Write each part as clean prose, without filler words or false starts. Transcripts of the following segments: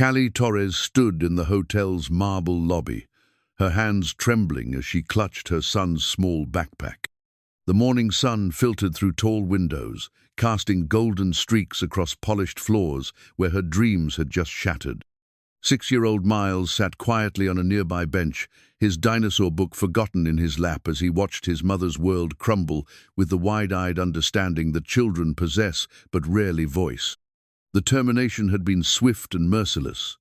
Callie Torres stood in the hotel's marble lobby, her hands trembling as she clutched her son's small backpack. The morning sun filtered through tall windows, casting golden streaks across polished floors where her dreams had just shattered. 6-year-old Miles sat quietly on a nearby bench, his dinosaur book forgotten in his lap as he watched his mother's world crumble with the wide-eyed understanding that children possess but rarely voice. The termination had been swift and merciless.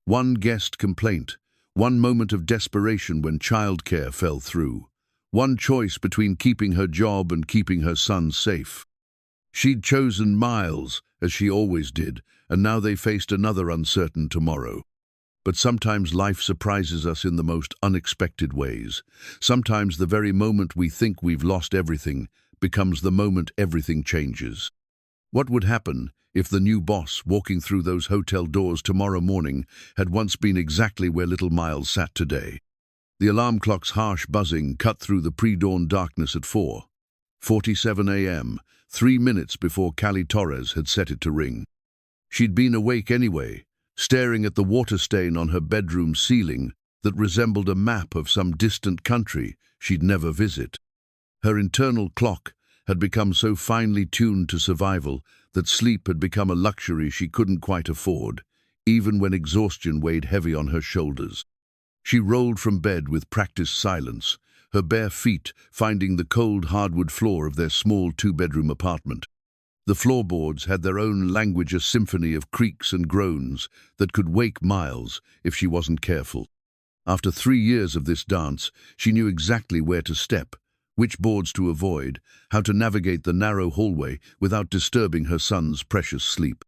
One guest complaint, one moment of desperation when childcare fell through, one choice between keeping her job and keeping her son safe. She'd chosen Miles, as she always did, and now they faced another uncertain tomorrow. But sometimes life surprises us in the most unexpected ways. Sometimes the very moment we think we've lost everything becomes the moment everything changes. What would happen if the new boss walking through those hotel doors tomorrow morning had once been exactly where little Miles sat today? The alarm clock's harsh buzzing cut through the pre-dawn darkness at 4:47 a.m., 3 minutes before Callie Torres had set it to ring. She'd been awake anyway, staring at the water stain on her bedroom ceiling that resembled a map of some distant country she'd never visit. Her internal clock had become so finely tuned to survival that sleep had become a luxury she couldn't quite afford, even when exhaustion weighed heavy on her shoulders. She rolled from bed with practiced silence, her bare feet finding the cold hardwood floor of their small 2-bedroom apartment. The floorboards had their own language, a symphony of creaks and groans that could wake Miles if she wasn't careful. After 3 years of this dance, she knew exactly where to step, which boards to avoid, how to navigate the narrow hallway without disturbing her son's precious sleep.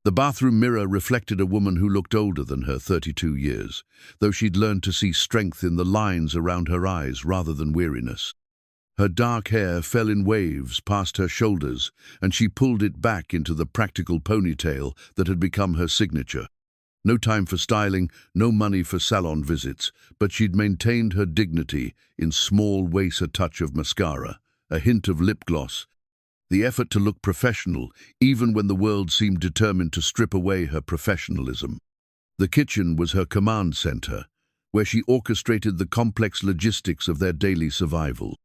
The bathroom mirror reflected a woman who looked older than her 32 years, though she'd learned to see strength in the lines around her eyes rather than weariness. Her dark hair fell in waves past her shoulders, and she pulled it back into the practical ponytail that had become her signature. No time for styling, no money for salon visits, but she'd maintained her dignity in small ways, a touch of mascara, a hint of lip gloss, the effort to look professional even when the world seemed determined to strip away her professionalism. The kitchen was her command center, where she orchestrated the complex logistics of their daily survival.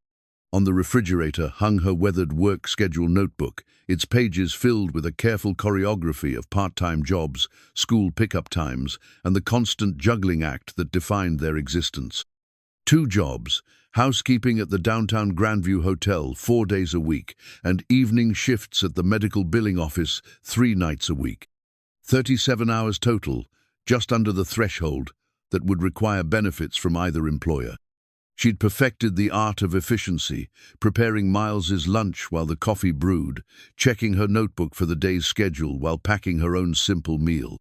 On the refrigerator hung her weathered work schedule notebook, its pages filled with a careful choreography of part-time jobs, school pickup times, and the constant juggling act that defined their existence. 2 jobs, housekeeping at the downtown Grandview Hotel 4 days a week, and evening shifts at the medical billing office 3 nights a week. 37 hours total, just under the threshold that would require benefits from either employer. She'd perfected the art of efficiency, preparing Miles's lunch while the coffee brewed, checking her notebook for the day's schedule while packing her own simple meal.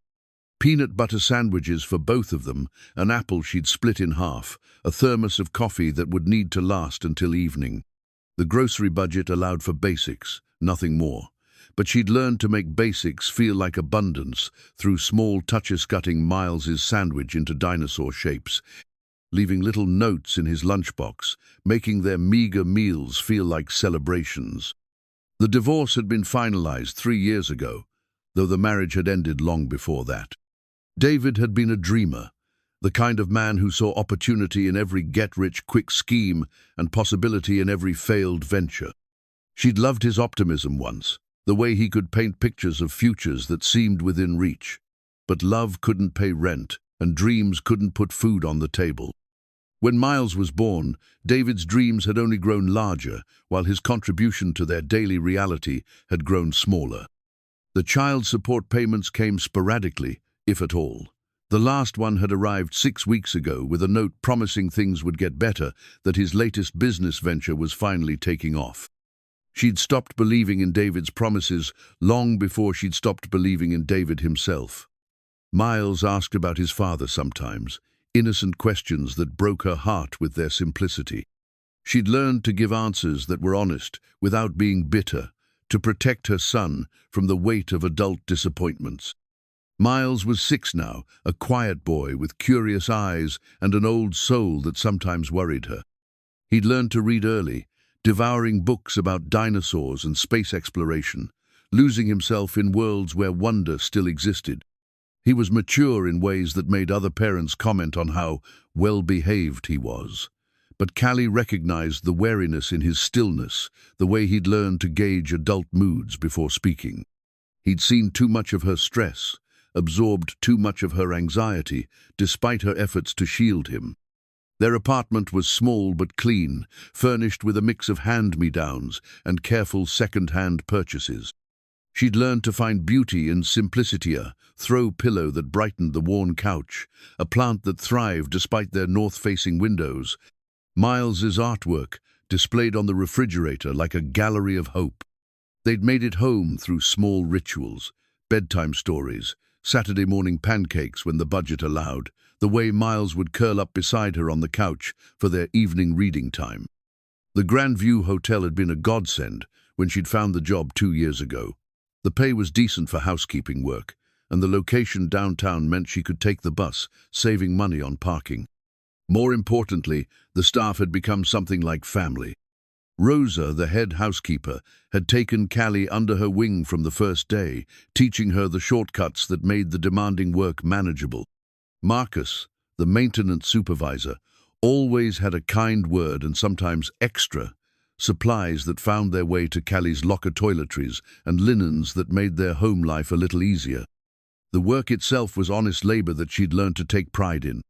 Peanut butter sandwiches for both of them, an apple she'd split in half, a thermos of coffee that would need to last until evening. The grocery budget allowed for basics, nothing more. But she'd learned to make basics feel like abundance through small touches, cutting Miles's sandwich into dinosaur shapes, leaving little notes in his lunchbox, making their meager meals feel like celebrations. The divorce had been finalized 3 years ago, though the marriage had ended long before that. David had been a dreamer, the kind of man who saw opportunity in every get-rich-quick scheme and possibility in every failed venture. She'd loved his optimism once, the way he could paint pictures of futures that seemed within reach. But love couldn't pay rent, and dreams couldn't put food on the table. When Miles was born, David's dreams had only grown larger, while his contribution to their daily reality had grown smaller. The child support payments came sporadically, if at all. The last one had arrived 6 weeks ago with a note promising things would get better, that his latest business venture was finally taking off. She'd stopped believing in David's promises long before she'd stopped believing in David himself. Miles asked about his father sometimes, innocent questions that broke her heart with their simplicity. She'd learned to give answers that were honest without being bitter, to protect her son from the weight of adult disappointments. Miles was 6 now, a quiet boy with curious eyes and an old soul that sometimes worried her. He'd learned to read early, devouring books about dinosaurs and space exploration, losing himself in worlds where wonder still existed. He was mature in ways that made other parents comment on how well-behaved he was. But Callie recognized the wariness in his stillness, the way he'd learned to gauge adult moods before speaking. He'd seen too much of her stress, absorbed too much of her anxiety, despite her efforts to shield him. Their apartment was small but clean, furnished with a mix of hand-me-downs and careful second-hand purchases. She'd learned to find beauty in simplicity, a throw pillow that brightened the worn couch, a plant that thrived despite their north-facing windows, Miles's artwork displayed on the refrigerator like a gallery of hope. They'd made it home through small rituals, bedtime stories, Saturday morning pancakes when the budget allowed, the way Miles would curl up beside her on the couch for their evening reading time. The Grandview Hotel had been a godsend when she'd found the job 2 years ago. The pay was decent for housekeeping work, and the location downtown meant she could take the bus, saving money on parking. More importantly, the staff had become something like family. Rosa, the head housekeeper, had taken Callie under her wing from the first day, teaching her the shortcuts that made the demanding work manageable. Marcus, the maintenance supervisor, always had a kind word and sometimes extra supplies that found their way to Callie's locker toiletries and linens that made their home life a little easier. The work itself was honest labor that she'd learned to take pride in.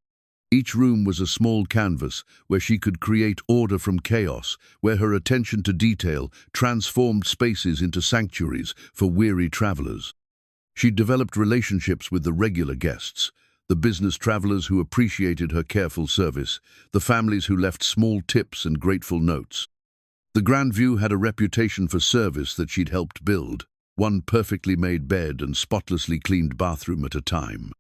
Each room was a small canvas where she could create order from chaos, where her attention to detail transformed spaces into sanctuaries for weary travelers. She'd developed relationships with the regular guests, the business travelers who appreciated her careful service, the families who left small tips and grateful notes. The Grandview had a reputation for service that she'd helped build, one perfectly made bed and spotlessly cleaned bathroom at a time.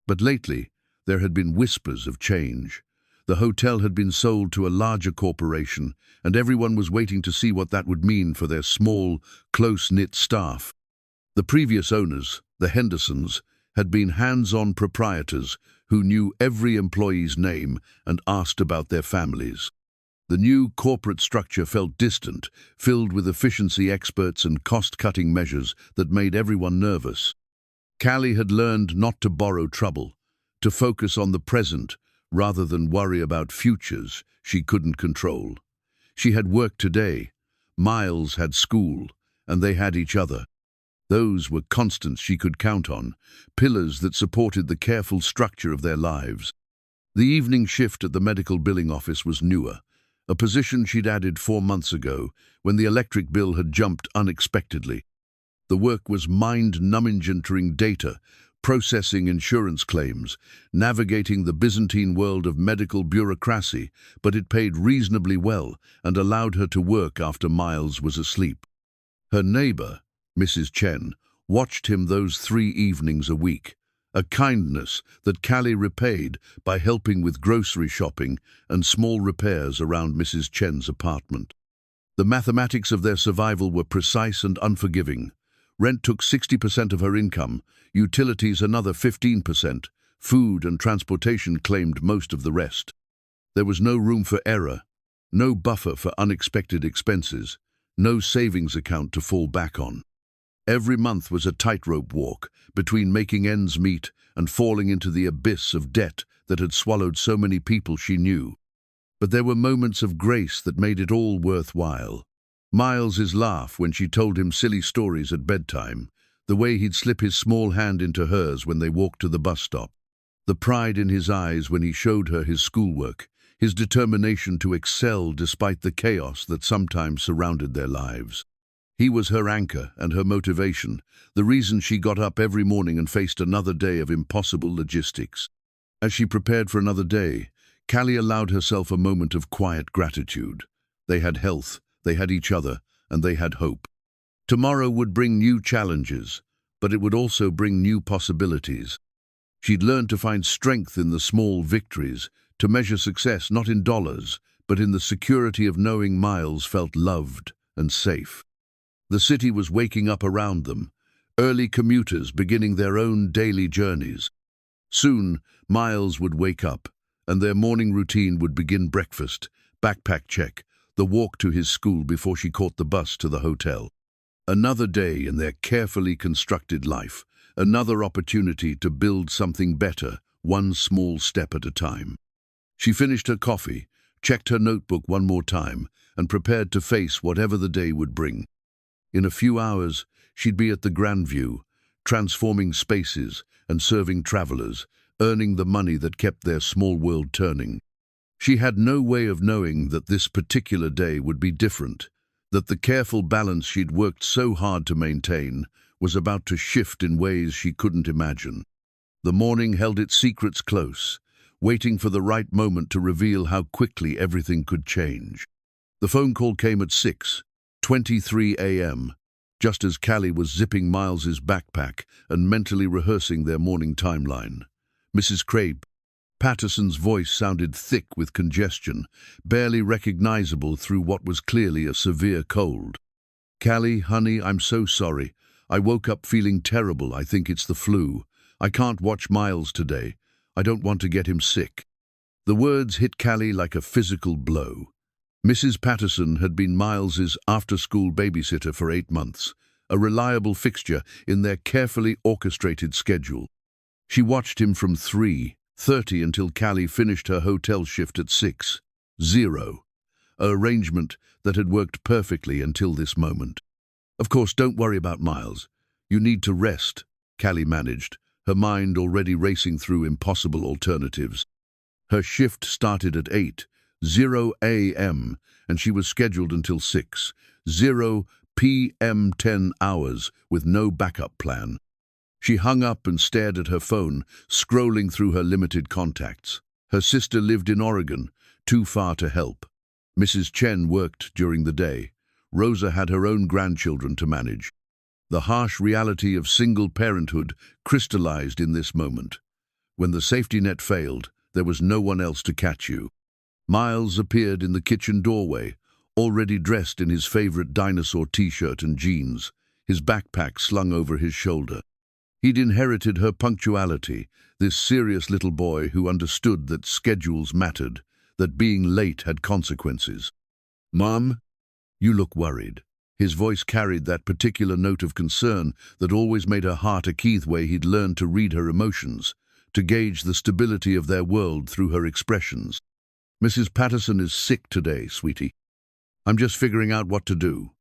But lately, there had been whispers of change. The hotel had been sold to a larger corporation, and everyone was waiting to see what that would mean for their small, close-knit staff. The previous owners, the Hendersons, had been hands-on proprietors who knew every employee's name and asked about their families. The new corporate structure felt distant, filled with efficiency experts and cost-cutting measures that made everyone nervous. Callie had learned not to borrow trouble, to focus on the present rather than worry about futures she couldn't control. She had work today, Miles had school, and they had each other. Those were constants she could count on, pillars that supported the careful structure of their lives. The evening shift at the medical billing office was newer, a position she'd added 4 months ago when the electric bill had jumped unexpectedly. The work was mind-numbing entering data, processing insurance claims, navigating the Byzantine world of medical bureaucracy, but it paid reasonably well and allowed her to work after Miles was asleep. Her neighbor, Mrs. Chen, watched him those 3 evenings a week, a kindness that Callie repaid by helping with grocery shopping and small repairs around Mrs. Chen's apartment. The mathematics of their survival were precise and unforgiving. Rent took 60% of her income, utilities another 15%, food and transportation claimed most of the rest. There was no room for error, no buffer for unexpected expenses, no savings account to fall back on. Every month was a tightrope walk between making ends meet and falling into the abyss of debt that had swallowed so many people she knew. But there were moments of grace that made it all worthwhile. Miles's laugh when she told him silly stories at bedtime, the way he'd slip his small hand into hers when they walked to the bus stop, the pride in his eyes when he showed her his schoolwork, his determination to excel despite the chaos that sometimes surrounded their lives. He was her anchor and her motivation, the reason she got up every morning and faced another day of impossible logistics. As she prepared for another day, Callie allowed herself a moment of quiet gratitude. They had health, they had each other, and they had hope. Tomorrow would bring new challenges, but it would also bring new possibilities. She'd learned to find strength in the small victories, to measure success not in dollars, but in the security of knowing Miles felt loved and safe. The city was waking up around them, early commuters beginning their own daily journeys. Soon, Miles would wake up, and their morning routine would begin: breakfast, backpack check, the walk to his school before she caught the bus to the hotel. Another day in their carefully constructed life, another opportunity to build something better, one small step at a time. She finished her coffee, checked her notebook one more time, and prepared to face whatever the day would bring. In a few hours, she'd be at the Grandview, transforming spaces and serving travelers, earning the money that kept their small world turning. She had no way of knowing that this particular day would be different, that the careful balance she'd worked so hard to maintain was about to shift in ways she couldn't imagine. The morning held its secrets close, waiting for the right moment to reveal how quickly everything could change. The phone call came at 6:23 a.m., just as Callie was zipping Miles's backpack and mentally rehearsing their morning timeline. Mrs. Patterson's voice sounded thick with congestion, barely recognizable through what was clearly a severe cold. "Callie, honey, I'm so sorry. I woke up feeling terrible. I think it's the flu. I can't watch Miles today. I don't want to get him sick." The words hit Callie like a physical blow. Mrs. Patterson had been Miles's after-school babysitter for 8 months, a reliable fixture in their carefully orchestrated schedule. She watched him from 3:30 until Callie finished her hotel shift at 6:00, an arrangement that had worked perfectly until this moment. "Of course, don't worry about Miles. You need to rest," Callie managed, her mind already racing through impossible alternatives. Her shift started at 8:00 a.m., and she was scheduled until 6:00 p.m., 10 hours, with no backup plan. She hung up and stared at her phone, scrolling through her limited contacts. Her sister lived in Oregon, too far to help. Mrs. Chen worked during the day. Rosa had her own grandchildren to manage. The harsh reality of single parenthood crystallized in this moment. When the safety net failed, there was no one else to catch you. Miles appeared in the kitchen doorway, already dressed in his favorite dinosaur t-shirt and jeans, his backpack slung over his shoulder. He'd inherited her punctuality, this serious little boy who understood that schedules mattered, that being late had consequences. "Mom, you look worried." His voice carried that particular note of concern that always made her heart ache the way he'd learned to read her emotions, to gauge the stability of their world through her expressions. "Mrs. Patterson is sick today, sweetie. I'm just figuring out what to do."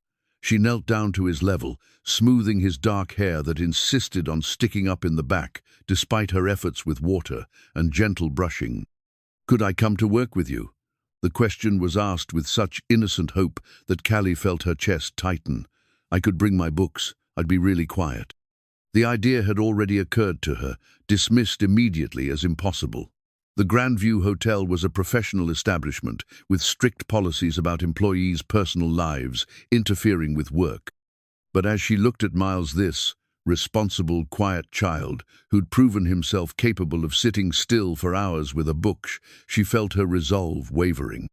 She knelt down to his level, smoothing his dark hair that insisted on sticking up in the back, despite her efforts with water and gentle brushing. "Could I come to work with you?" The question was asked with such innocent hope that Callie felt her chest tighten. "I could bring my books. I'd be really quiet." The idea had already occurred to her, dismissed immediately as impossible. The Grandview Hotel was a professional establishment with strict policies about employees' personal lives interfering with work. But as she looked at Miles, this responsible, quiet child who'd proven himself capable of sitting still for hours with a book, she felt her resolve wavering.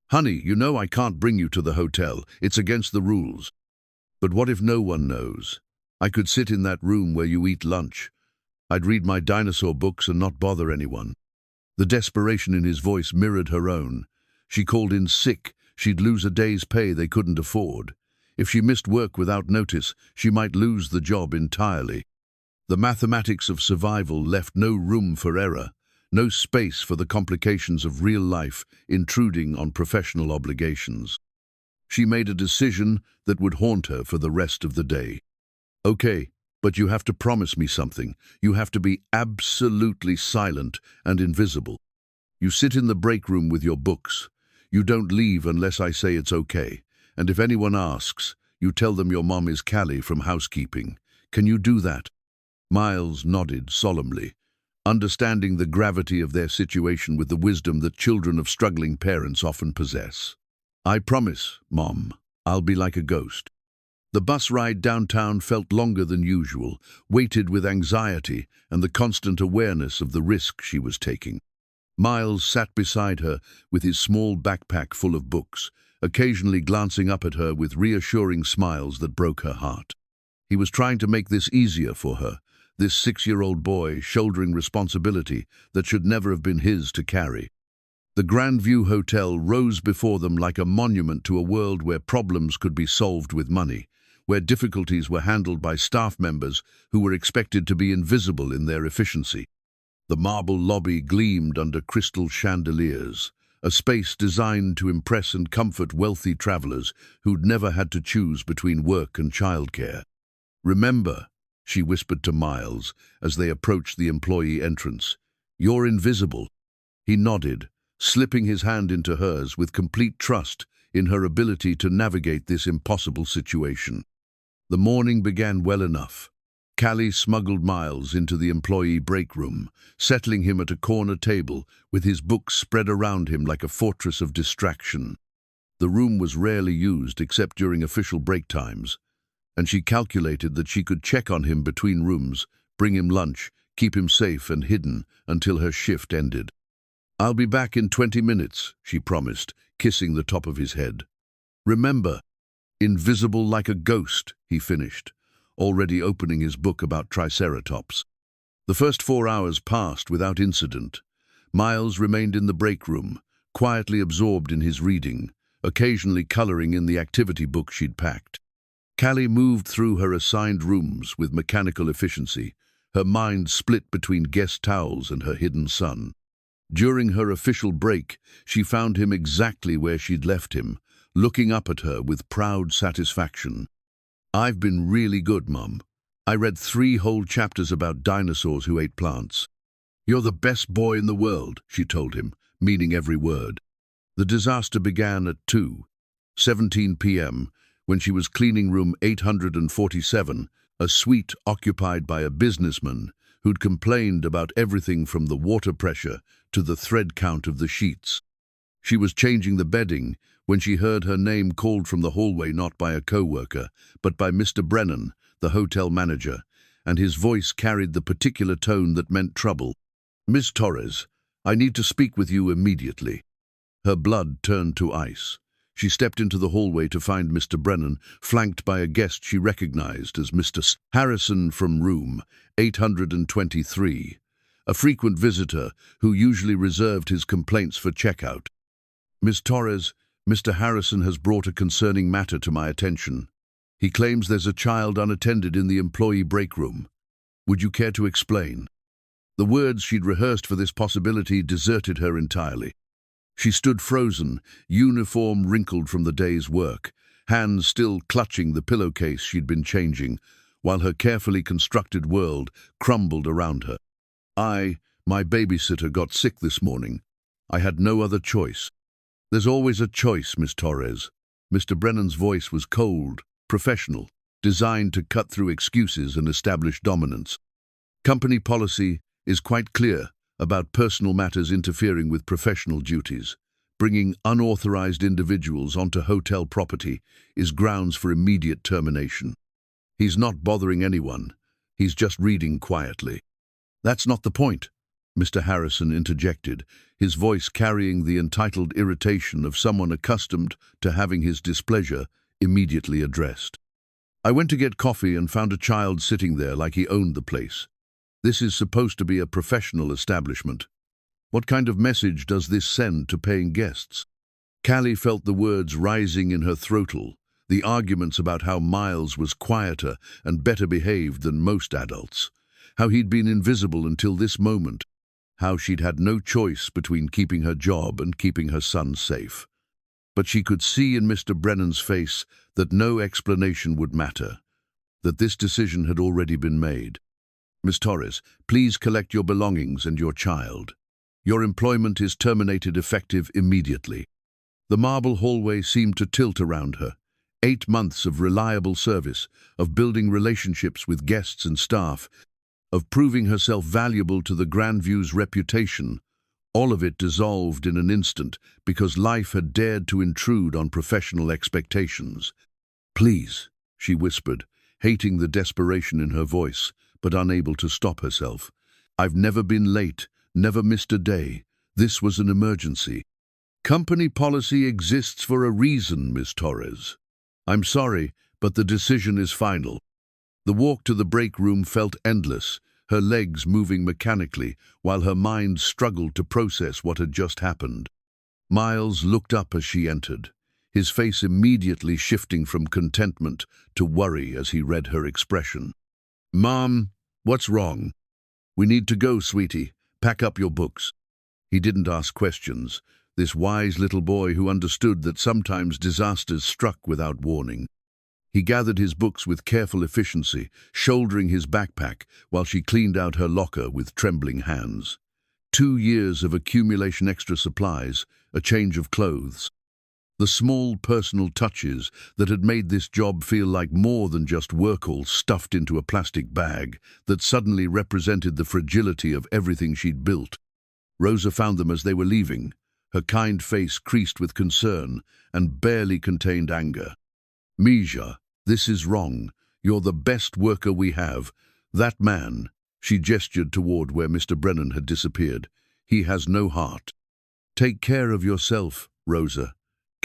"Honey, you know I can't bring you to the hotel. It's against the rules." "But what if no one knows? I could sit in that room where you eat lunch. I'd read my dinosaur books and not bother anyone." The desperation in his voice mirrored her own. She called in sick, she'd lose a day's pay they couldn't afford. If she missed work without notice, she might lose the job entirely. The mathematics of survival left no room for error, no space for the complications of real life intruding on professional obligations. She made a decision that would haunt her for the rest of the day. "Okay, but you have to promise me something. You have to be absolutely silent and invisible. You sit in the break room with your books. You don't leave unless I say it's okay. And if anyone asks, you tell them your mom is Callie from housekeeping. Can you do that?" Miles nodded solemnly, understanding the gravity of their situation with the wisdom that children of struggling parents often possess. "I promise, Mom. I'll be like a ghost." The bus ride downtown felt longer than usual, weighted with anxiety and the constant awareness of the risk she was taking. Miles sat beside her with his small backpack full of books, occasionally glancing up at her with reassuring smiles that broke her heart. He was trying to make this easier for her, this 6-year-old boy shouldering responsibility that should never have been his to carry. The Grandview Hotel rose before them like a monument to a world where problems could be solved with money, where difficulties were handled by staff members who were expected to be invisible in their efficiency. The marble lobby gleamed under crystal chandeliers, a space designed to impress and comfort wealthy travelers who'd never had to choose between work and childcare. "Remember," she whispered to Miles as they approached the employee entrance, "you're invisible." He nodded, slipping his hand into hers with complete trust in her ability to navigate this impossible situation. The morning began well enough. Callie smuggled Miles into the employee break room, settling him at a corner table with his books spread around him like a fortress of distraction. The room was rarely used except during official break times, and she calculated that she could check on him between rooms, bring him lunch, keep him safe and hidden until her shift ended. "I'll be back in 20 minutes, she promised, kissing the top of his head. "Remember, invisible like a ghost," he finished, already opening his book about triceratops. The first 4 hours passed without incident. Miles remained in the break room, quietly absorbed in his reading, occasionally coloring in the activity book she'd packed. Callie moved through her assigned rooms with mechanical efficiency, her mind split between guest towels and her hidden son. During her official break, she found him exactly where she'd left him, looking up at her with proud satisfaction. "I've been really good, Mum. I read 3 whole chapters about dinosaurs who ate plants." "You're the best boy in the world," she told him, meaning every word. The disaster began at 2:17 p.m., when she was cleaning room 847, a suite occupied by a businessman who'd complained about everything from the water pressure to the thread count of the sheets. She was changing the bedding when she heard her name called from the hallway, not by a co-worker, but by Mr. Brennan, the hotel manager, and his voice carried the particular tone that meant trouble. "Miss Torres, I need to speak with you immediately." Her blood turned to ice. She stepped into the hallway to find Mr. Brennan, flanked by a guest she recognized as Mr. Harrison from room 823, a frequent visitor who usually reserved his complaints for checkout. "Miss Torres, Mr. Harrison has brought a concerning matter to my attention. He claims there's a child unattended in the employee break room. Would you care to explain?" The words she'd rehearsed for this possibility deserted her entirely. She stood frozen, uniform wrinkled from the day's work, hands still clutching the pillowcase she'd been changing, while her carefully constructed world crumbled around her. My babysitter got sick this morning. I had no other choice." "There's always a choice, Miss Torres." Mr. Brennan's voice was cold, professional, designed to cut through excuses and establish dominance. "Company policy is quite clear about personal matters interfering with professional duties. Bringing unauthorized individuals onto hotel property is grounds for immediate termination." "He's not bothering anyone. He's just reading quietly." "That's not the point," Mr. Harrison interjected, his voice carrying the entitled irritation of someone accustomed to having his displeasure immediately addressed. "I went to get coffee and found a child sitting there like he owned the place. This is supposed to be a professional establishment. What kind of message does this send to paying guests?" Callie felt the words rising in her throatle, the arguments about how Miles was quieter and better behaved than most adults, how he'd been invisible until this moment, how she'd had no choice between keeping her job and keeping her son safe. But she could see in Mr. Brennan's face that no explanation would matter, that this decision had already been made. "Miss Torres, please collect your belongings and your child. Your employment is terminated effective immediately." The marble hallway seemed to tilt around her. 8 months of reliable service, of building relationships with guests and staff, of proving herself valuable to the Grandview's reputation, all of it dissolved in an instant because life had dared to intrude on professional expectations. "Please," she whispered, hating the desperation in her voice, but unable to stop herself. "I've never been late, never missed a day. This was an emergency." "Company policy exists for a reason, Miss Torres. I'm sorry, but the decision is final." The walk to the break room felt endless, her legs moving mechanically while her mind struggled to process what had just happened. Miles looked up as she entered, his face immediately shifting from contentment to worry as he read her expression. "Mom, what's wrong?" "We need to go, sweetie. Pack up your books." He didn't ask questions, this wise little boy who understood that sometimes disasters struck without warning. He gathered his books with careful efficiency, shouldering his backpack while she cleaned out her locker with trembling hands. 2 years of accumulation extra supplies, a change of clothes. The small personal touches that had made this job feel like more than just work all stuffed into a plastic bag that suddenly represented the fragility of everything she'd built. Rosa found them as they were leaving, her kind face creased with concern and barely contained anger. "Misha, this is wrong. You're the best worker we have. That man," she gestured toward where Mr. Brennan had disappeared, "he has no heart." "Take care of yourself, Rosa."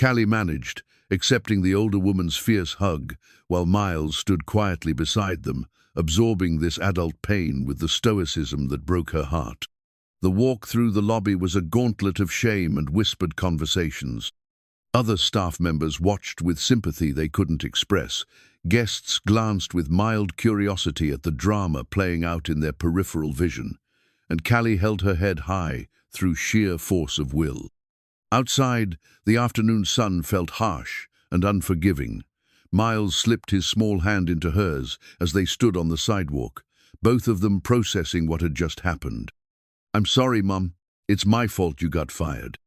Callie managed, accepting the older woman's fierce hug, while Miles stood quietly beside them, absorbing this adult pain with the stoicism that broke her heart. The walk through the lobby was a gauntlet of shame and whispered conversations. Other staff members watched with sympathy they couldn't express. Guests glanced with mild curiosity at the drama playing out in their peripheral vision, and Callie held her head high through sheer force of will. Outside, the afternoon sun felt harsh and unforgiving. Miles slipped his small hand into hers as they stood on the sidewalk, both of them processing what had just happened. "I'm sorry, Mum. It's my fault you got fired."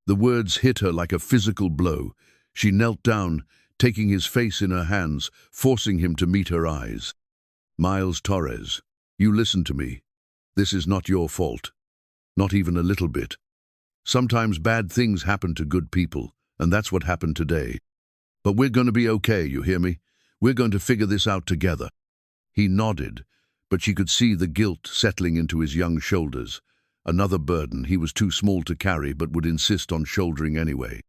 The words hit her like a physical blow. She knelt down, taking his face in her hands, forcing him to meet her eyes. "Miles Torres, you listen to me. This is not your fault. Not even a little bit. Sometimes bad things happen to good people, and that's what happened today. But we're going to be okay, you hear me? We're going to figure this out together." He nodded, but she could see the guilt settling into his young shoulders. Another burden he was too small to carry but would insist on shouldering anyway.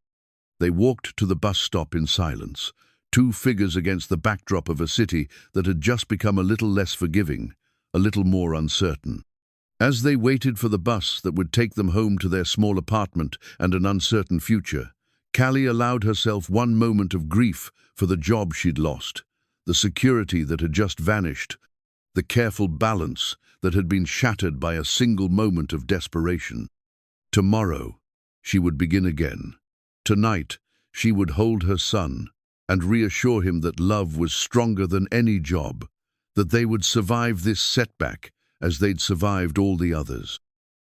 They walked to the bus stop in silence, two figures against the backdrop of a city that had just become a little less forgiving, a little more uncertain. As they waited for the bus that would take them home to their small apartment and an uncertain future, Callie allowed herself one moment of grief for the job she'd lost, the security that had just vanished, the careful balance that had been shattered by a single moment of desperation. Tomorrow, she would begin again. Tonight, she would hold her son and reassure him that love was stronger than any job, that they would survive this setback as they'd survived all the others.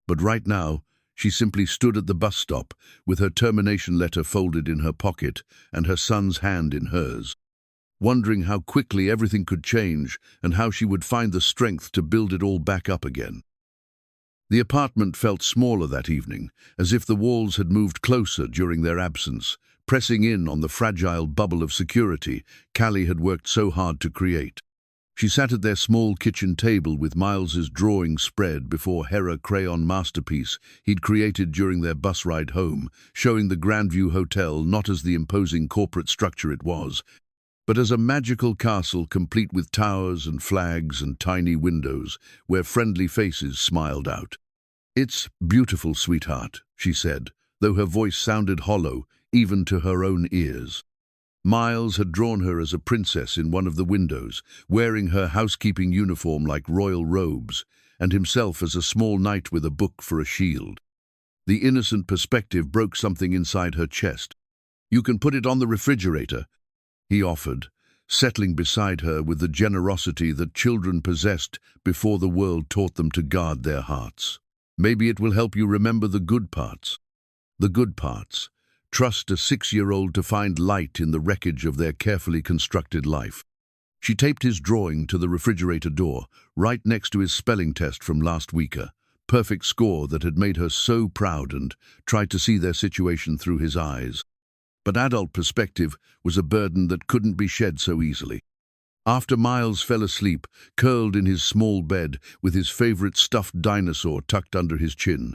But right now, she simply stood at the bus stop with her termination letter folded in her pocket and her son's hand in hers, wondering how quickly everything could change and how she would find the strength to build it all back up again. The apartment felt smaller that evening, as if the walls had moved closer during their absence, pressing in on the fragile bubble of security Callie had worked so hard to create. She sat at their small kitchen table with Miles's drawing spread before Hera crayon masterpiece he'd created during their bus ride home, showing the Grandview Hotel not as the imposing corporate structure it was, but as a magical castle complete with towers and flags and tiny windows where friendly faces smiled out. "It's beautiful, sweetheart," she said, though her voice sounded hollow even to her own ears. Miles had drawn her as a princess in one of the windows, wearing her housekeeping uniform like royal robes, and himself as a small knight with a book for a shield. The innocent perspective broke something inside her chest. "You can put it on the refrigerator," he offered, settling beside her with the generosity that children possessed before the world taught them to guard their hearts. "Maybe it will help you remember the good parts." The good parts. Trust a 6-year-old to find light in the wreckage of their carefully constructed life. She taped his drawing to the refrigerator door, right next to his spelling test from last week, a perfect score that had made her so proud, and tried to see their situation through his eyes. But adult perspective was a burden that couldn't be shed so easily. After Miles fell asleep, curled in his small bed with his favorite stuffed dinosaur tucked under his chin,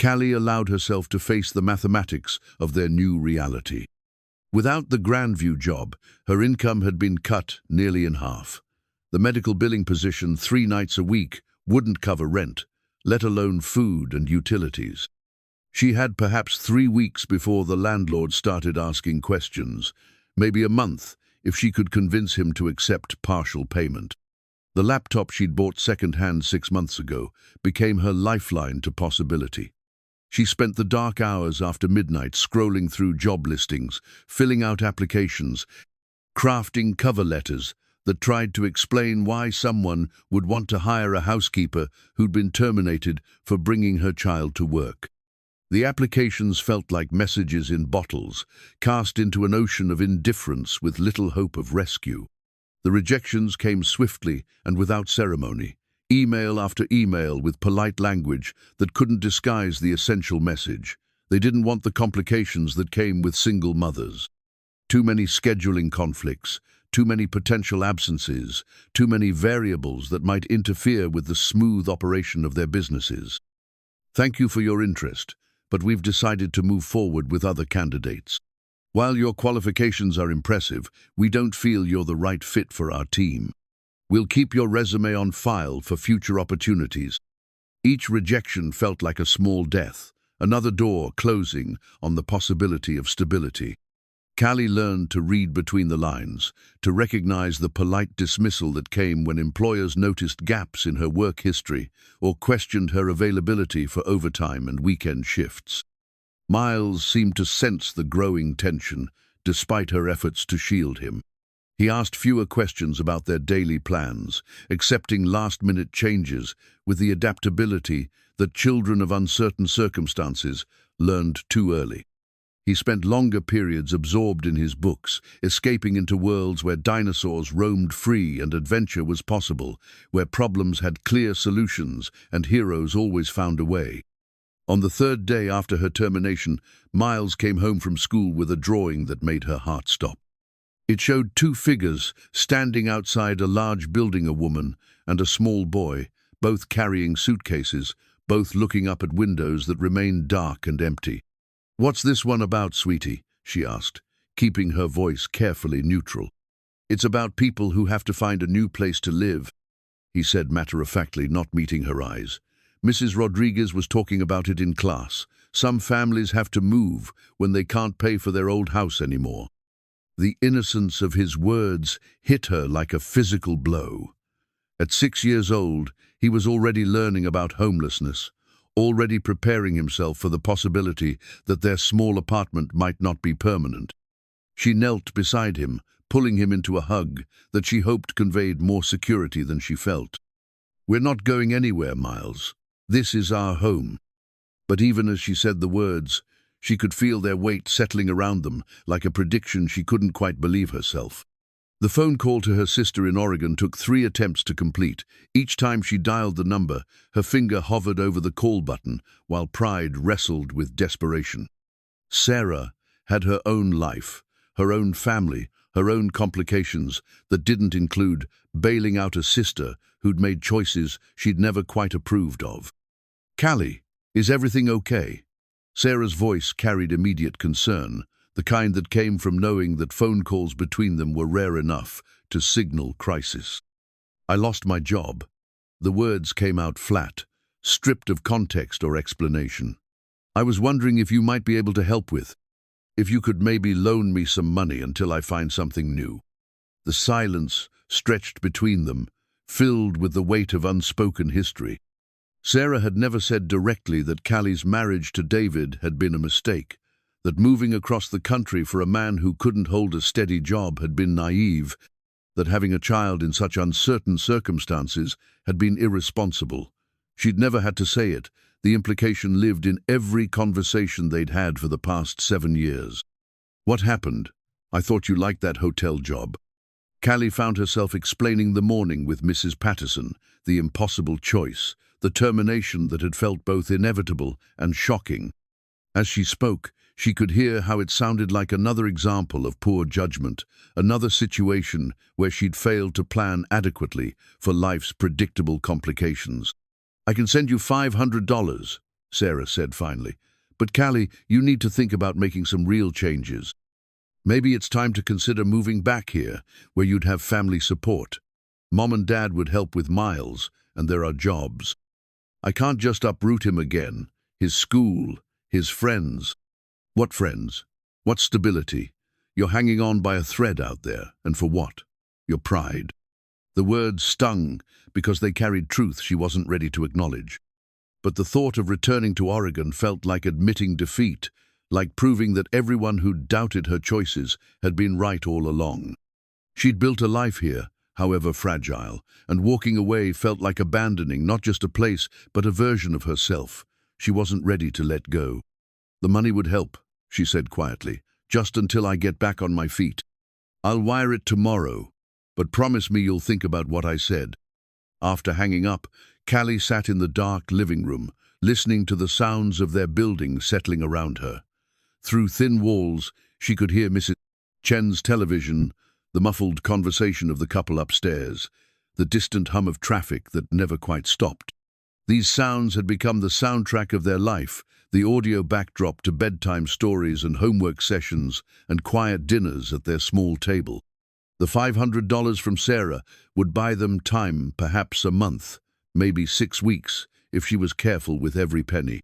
Callie allowed herself to face the mathematics of their new reality. Without the Grandview job, her income had been cut nearly in half. The medical billing position 3 nights a week wouldn't cover rent, let alone food and utilities. She had perhaps 3 weeks before the landlord started asking questions, maybe a month if she could convince him to accept partial payment. The laptop she'd bought second-hand 6 months ago became her lifeline to possibility. She spent the dark hours after midnight scrolling through job listings, filling out applications, crafting cover letters that tried to explain why someone would want to hire a housekeeper who'd been terminated for bringing her child to work. The applications felt like messages in bottles, cast into an ocean of indifference with little hope of rescue. The rejections came swiftly and without ceremony, email after email with polite language that couldn't disguise the essential message. They didn't want the complications that came with single mothers. Too many scheduling conflicts, too many potential absences, too many variables that might interfere with the smooth operation of their businesses. Thank you for your interest, but we've decided to move forward with other candidates. While your qualifications are impressive, we don't feel you're the right fit for our team. We'll keep your resume on file for future opportunities. Each rejection felt like a small death, another door closing on the possibility of stability. Callie learned to read between the lines, to recognize the polite dismissal that came when employers noticed gaps in her work history or questioned her availability for overtime and weekend shifts. Miles seemed to sense the growing tension, despite her efforts to shield him. He asked fewer questions about their daily plans, accepting last-minute changes with the adaptability that children of uncertain circumstances learned too early. He spent longer periods absorbed in his books, escaping into worlds where dinosaurs roamed free and adventure was possible, where problems had clear solutions and heroes always found a way. On the 3rd day after her termination, Miles came home from school with a drawing that made her heart stop. It showed 2 figures standing outside a large building, a woman and a small boy, both carrying suitcases, both looking up at windows that remained dark and empty. "What's this one about, sweetie?" she asked, keeping her voice carefully neutral. "It's about people who have to find a new place to live," he said matter-of-factly, not meeting her eyes. "Mrs. Rodriguez was talking about it in class. Some families have to move when they can't pay for their old house anymore." The innocence of his words hit her like a physical blow. At 6 years old, he was already learning about homelessness, already preparing himself for the possibility that their small apartment might not be permanent. She knelt beside him, pulling him into a hug that she hoped conveyed more security than she felt. "We're not going anywhere, Miles. This is our home." But even as she said the words, she could feel their weight settling around them like a prediction she couldn't quite believe herself. The phone call to her sister in Oregon took 3 attempts to complete. Each time she dialed the number, her finger hovered over the call button while pride wrestled with desperation. Sarah had her own life, her own family, her own complications that didn't include bailing out a sister who'd made choices she'd never quite approved of. "Callie, is everything okay?" Sarah's voice carried immediate concern, the kind that came from knowing that phone calls between them were rare enough to signal crisis. "I lost my job." The words came out flat, stripped of context or explanation. "I was wondering if you might be able to help with. If you could maybe loan me some money until I find something new." The silence stretched between them, filled with the weight of unspoken history. Sarah had never said directly that Callie's marriage to David had been a mistake, that moving across the country for a man who couldn't hold a steady job had been naive, that having a child in such uncertain circumstances had been irresponsible. She'd never had to say it. The implication lived in every conversation they'd had for the past 7 years. "What happened? I thought you liked that hotel job." Callie found herself explaining the morning with Mrs. Patterson, the impossible choice, the termination that had felt both inevitable and shocking. As she spoke, she could hear how it sounded like another example of poor judgment, another situation where she'd failed to plan adequately for life's predictable complications. "I can send you $500, Sarah said finally. "But Callie, you need to think about making some real changes. Maybe it's time to consider moving back here, where you'd have family support. Mom and Dad would help with Miles, and there are jobs. I can't just uproot him again, his school, His friends. What friends? What stability? You're hanging on by a thread out there, and for what? Your pride. The words stung because they carried truth she wasn't ready to acknowledge. But the thought of returning to Oregon felt like admitting defeat, like proving that everyone who'd doubted her choices had been right all along. She'd built a life here, however fragile, and walking away felt like abandoning not just a place, but a version of herself. She wasn't ready to let go. The money would help, she said quietly, just until I get back on my feet. I'll wire it tomorrow, but promise me you'll think about what I said. After hanging up, Callie sat in the dark living room, listening to the sounds of their building settling around her. Through thin walls, she could hear Mrs. Chen's television, the muffled conversation of the couple upstairs, the distant hum of traffic that never quite stopped. These sounds had become the soundtrack of their life, the audio backdrop to bedtime stories and homework sessions and quiet dinners at their small table. The $500 from Sarah would buy them time, perhaps a month, maybe 6 weeks, if she was careful with every penny.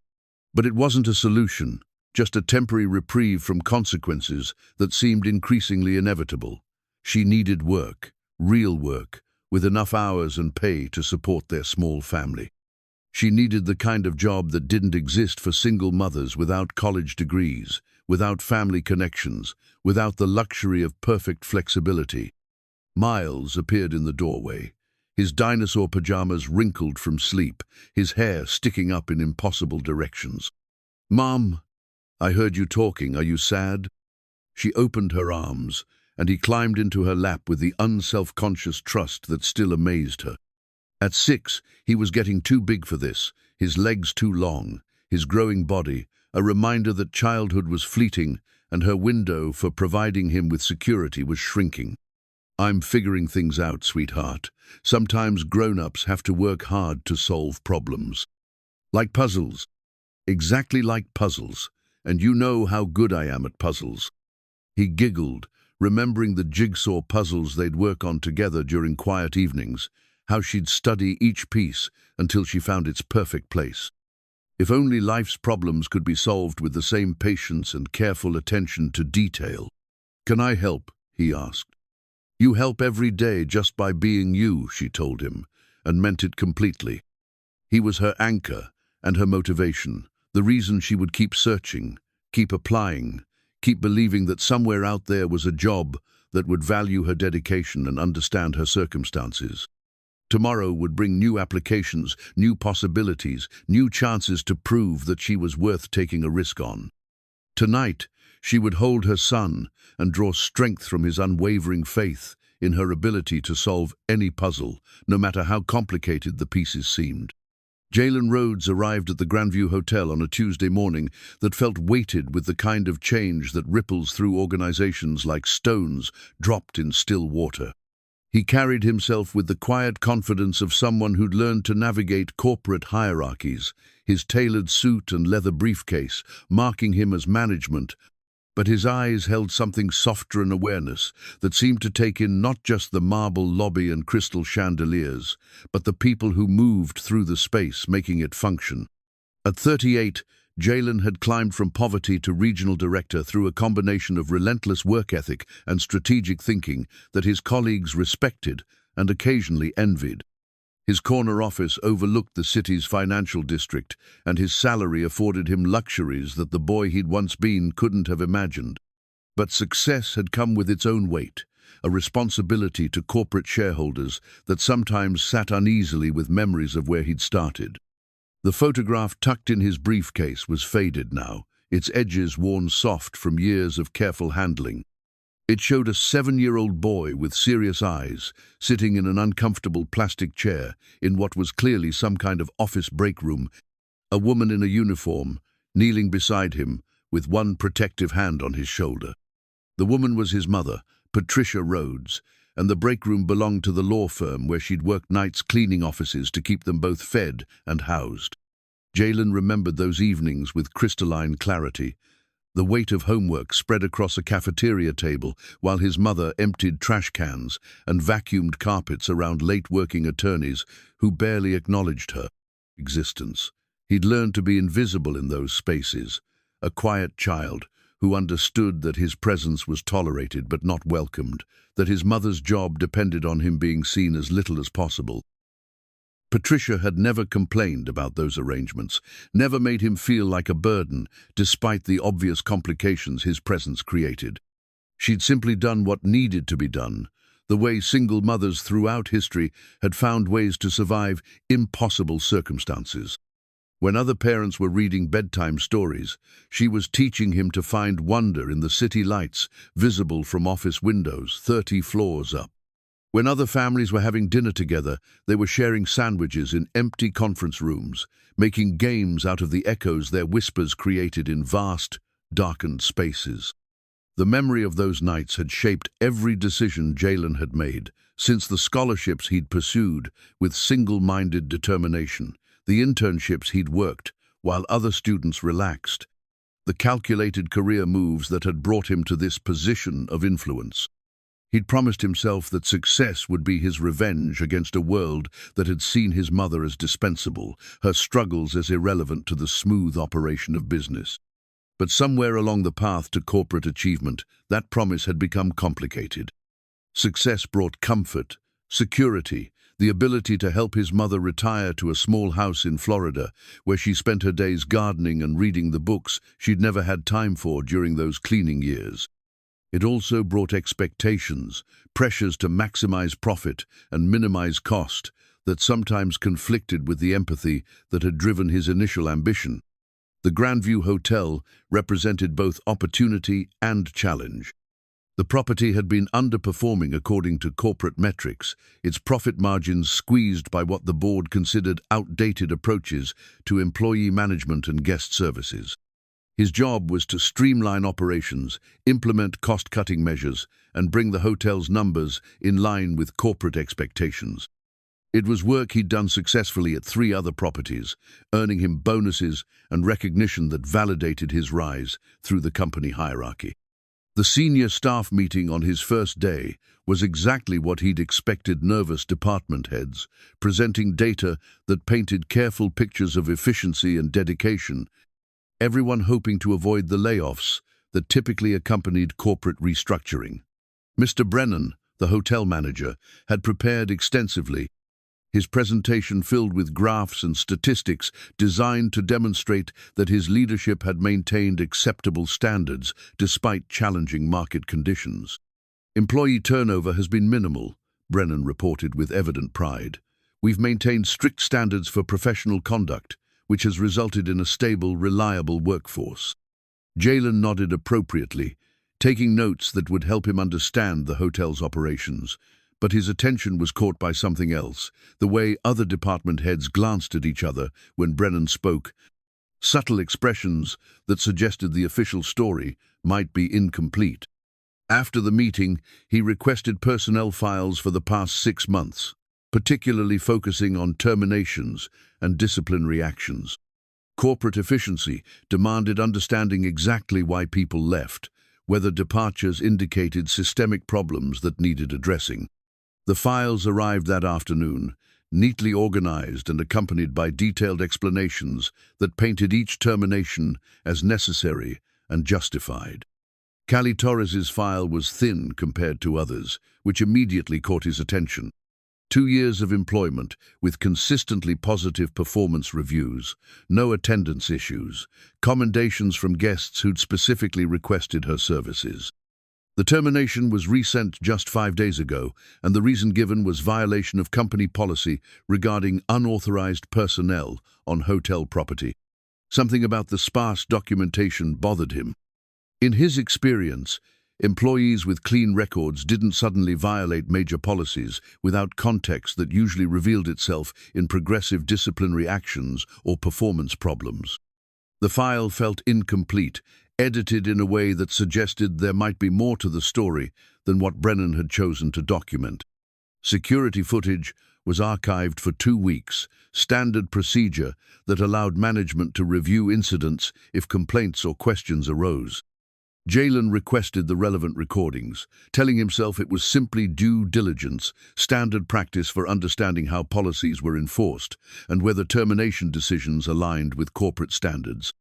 But it wasn't a solution, just a temporary reprieve from consequences that seemed increasingly inevitable. She needed work, real work, with enough hours and pay to support their small family. She needed the kind of job that didn't exist for single mothers without college degrees, without family connections, without the luxury of perfect flexibility. Miles appeared in the doorway, his dinosaur pajamas wrinkled from sleep, his hair sticking up in impossible directions. "Mom, I heard you talking. Are you sad?" She opened her arms, and he climbed into her lap with the unself-conscious trust that still amazed her. At 6, he was getting too big for this, his legs too long, his growing body, a reminder that childhood was fleeting and her window for providing him with security was shrinking. "I'm figuring things out, sweetheart. Sometimes grown-ups have to work hard to solve problems. Like puzzles. Exactly like puzzles. And you know how good I am at puzzles." He giggled, remembering the jigsaw puzzles they'd work on together during quiet evenings, how she'd study each piece until she found its perfect place. If only life's problems could be solved with the same patience and careful attention to detail. "Can I help?" he asked. "You help every day just by being you," she told him, and meant it completely. He was her anchor and her motivation, the reason she would keep searching, keep applying, keep believing that somewhere out there was a job that would value her dedication and understand her circumstances. Tomorrow would bring new applications, new possibilities, new chances to prove that she was worth taking a risk on. Tonight, she would hold her son and draw strength from his unwavering faith in her ability to solve any puzzle, no matter how complicated the pieces seemed. Jalen Rhodes arrived at the Grandview Hotel on a Tuesday morning that felt weighted with the kind of change that ripples through organizations like stones dropped in still water. He carried himself with the quiet confidence of someone who'd learned to navigate corporate hierarchies, his tailored suit and leather briefcase marking him as management, but his eyes held something softer, an awareness that seemed to take in not just the marble lobby and crystal chandeliers, but the people who moved through the space, making it function. At 38, Jalen had climbed from poverty to regional director through a combination of relentless work ethic and strategic thinking that his colleagues respected and occasionally envied. His corner office overlooked the city's financial district, and his salary afforded him luxuries that the boy he'd once been couldn't have imagined. But success had come with its own weight, a responsibility to corporate shareholders that sometimes sat uneasily with memories of where he'd started. The photograph tucked in his briefcase was faded now, its edges worn soft from years of careful handling. It showed a 7-year-old boy with serious eyes, sitting in an uncomfortable plastic chair in what was clearly some kind of office break room, a woman in a uniform, kneeling beside him with one protective hand on his shoulder. The woman was his mother, Patricia Rhodes, and the break room belonged to the law firm where she'd worked nights cleaning offices to keep them both fed and housed. Jalen remembered those evenings with crystalline clarity, the weight of homework spread across a cafeteria table while his mother emptied trash cans and vacuumed carpets around late-working attorneys who barely acknowledged her existence. He'd learned to be invisible in those spaces, a quiet child who understood that his presence was tolerated but not welcomed, that his mother's job depended on him being seen as little as possible. Patricia had never complained about those arrangements, never made him feel like a burden, despite the obvious complications his presence created. She'd simply done what needed to be done, the way single mothers throughout history had found ways to survive impossible circumstances. When other parents were reading bedtime stories, she was teaching him to find wonder in the city lights visible from office windows 30 floors up. When other families were having dinner together, they were sharing sandwiches in empty conference rooms, making games out of the echoes their whispers created in vast, darkened spaces. The memory of those nights had shaped every decision Jalen had made, since the scholarships he'd pursued with single-minded determination, the internships he'd worked while other students relaxed, the calculated career moves that had brought him to this position of influence. He'd promised himself that success would be his revenge against a world that had seen his mother as dispensable, her struggles as irrelevant to the smooth operation of business. But somewhere along the path to corporate achievement, that promise had become complicated. Success brought comfort, security, the ability to help his mother retire to a small house in Florida, where she spent her days gardening and reading the books she'd never had time for during those cleaning years. It also brought expectations, pressures to maximize profit and minimize cost that sometimes conflicted with the empathy that had driven his initial ambition. The Grandview Hotel represented both opportunity and challenge. The property had been underperforming according to corporate metrics, its profit margins squeezed by what the board considered outdated approaches to employee management and guest services. His job was to streamline operations, implement cost-cutting measures, and bring the hotel's numbers in line with corporate expectations. It was work he'd done successfully at 3 other properties, earning him bonuses and recognition that validated his rise through the company hierarchy. The senior staff meeting on his first day was exactly what he'd expected: nervous department heads, presenting data that painted careful pictures of efficiency and dedication, everyone hoping to avoid the layoffs that typically accompanied corporate restructuring. Mr. Brennan, the hotel manager, had prepared extensively, his presentation filled with graphs and statistics designed to demonstrate that his leadership had maintained acceptable standards despite challenging market conditions. Employee turnover has been minimal, Brennan reported with evident pride. We've maintained strict standards for professional conduct, which has resulted in a stable, reliable workforce. Jalen nodded appropriately, taking notes that would help him understand the hotel's operations. But his attention was caught by something else, the way other department heads glanced at each other when Brennan spoke, subtle expressions that suggested the official story might be incomplete. After the meeting, he requested personnel files for the past 6 months, particularly focusing on terminations and disciplinary actions. Corporate efficiency demanded understanding exactly why people left, whether departures indicated systemic problems that needed addressing. The files arrived that afternoon, neatly organized and accompanied by detailed explanations that painted each termination as necessary and justified. Callie Torres' file was thin compared to others, which immediately caught his attention. 2 years of employment with consistently positive performance reviews, no attendance issues, commendations from guests who'd specifically requested her services. The termination was resent just 5 days ago, and the reason given was violation of company policy regarding unauthorized personnel on hotel property. Something about the sparse documentation bothered him. In his experience, employees with clean records didn't suddenly violate major policies without context that usually revealed itself in progressive disciplinary actions or performance problems. The file felt incomplete, edited in a way that suggested there might be more to the story than what Brennan had chosen to document. Security footage was archived for 2 weeks, standard procedure that allowed management to review incidents if complaints or questions arose. Jalen requested the relevant recordings, telling himself it was simply due diligence, standard practice for understanding how policies were enforced and whether termination decisions aligned with corporate standards.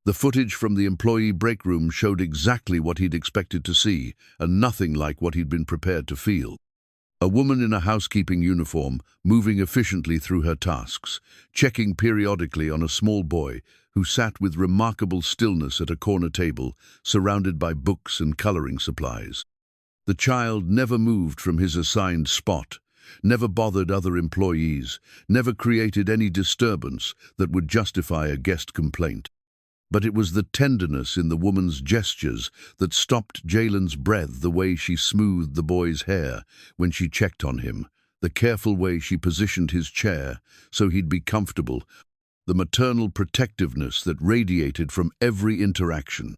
The footage from the employee break room showed exactly what he'd expected to see, and nothing like what he'd been prepared to feel. A woman in a housekeeping uniform, moving efficiently through her tasks, checking periodically on a small boy who sat with remarkable stillness at a corner table, surrounded by books and coloring supplies. The child never moved from his assigned spot, never bothered other employees, never created any disturbance that would justify a guest complaint. But it was the tenderness in the woman's gestures that stopped Jalen's breath, the way she smoothed the boy's hair when she checked on him, the careful way she positioned his chair so he'd be comfortable, the maternal protectiveness that radiated from every interaction.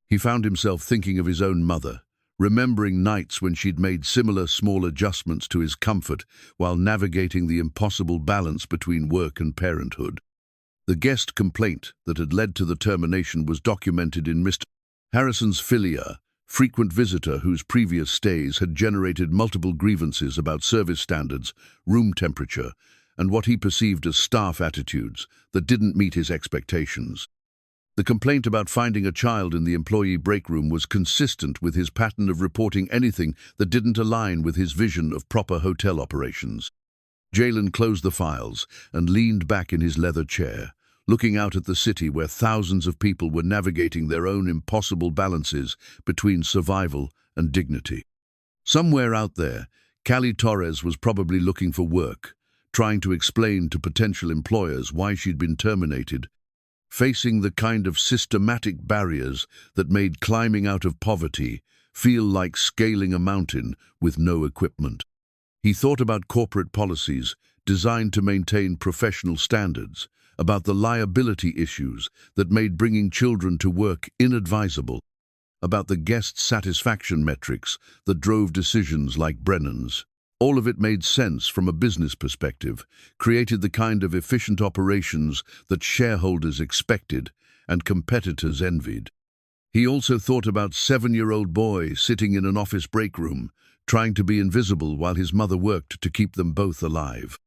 He found himself thinking of his own mother, remembering nights when she'd made similar small adjustments to his comfort while navigating the impossible balance between work and parenthood. The guest complaint that had led to the termination was documented in Mr. Harrison's filia, frequent visitor whose previous stays had generated multiple grievances about service standards, room temperature, and what he perceived as staff attitudes that didn't meet his expectations. The complaint about finding a child in the employee break room was consistent with his pattern of reporting anything that didn't align with his vision of proper hotel operations. Jalen closed the files and leaned back in his leather chair, looking out at the city where thousands of people were navigating their own impossible balances between survival and dignity. Somewhere out there, Callie Torres was probably looking for work, trying to explain to potential employers why she'd been terminated, facing the kind of systematic barriers that made climbing out of poverty feel like scaling a mountain with no equipment. He thought about corporate policies designed to maintain professional standards, about the liability issues that made bringing children to work inadvisable, about the guest satisfaction metrics that drove decisions like Brennan's. All of it made sense from a business perspective, created the kind of efficient operations that shareholders expected and competitors envied. He also thought about 7-year-old boy sitting in an office break room, trying to be invisible while his mother worked to keep them both alive.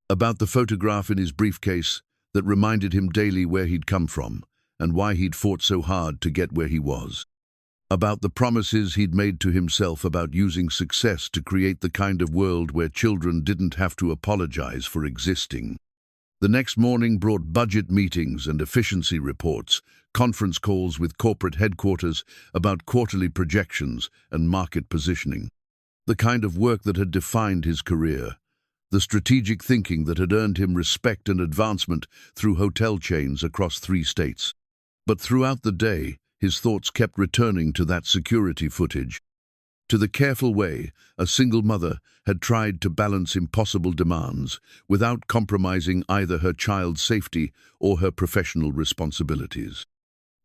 About the photograph in his briefcase that reminded him daily where he'd come from and why he'd fought so hard to get where he was. About the promises he'd made to himself about using success to create the kind of world where children didn't have to apologize for existing. The next morning brought budget meetings and efficiency reports, conference calls with corporate headquarters about quarterly projections and market positioning. The kind of work that had defined his career, the strategic thinking that had earned him respect and advancement through hotel chains across 3 states. But throughout the day, his thoughts kept returning to that security footage, to the careful way a single mother had tried to balance impossible demands without compromising either her child's safety or her professional responsibilities.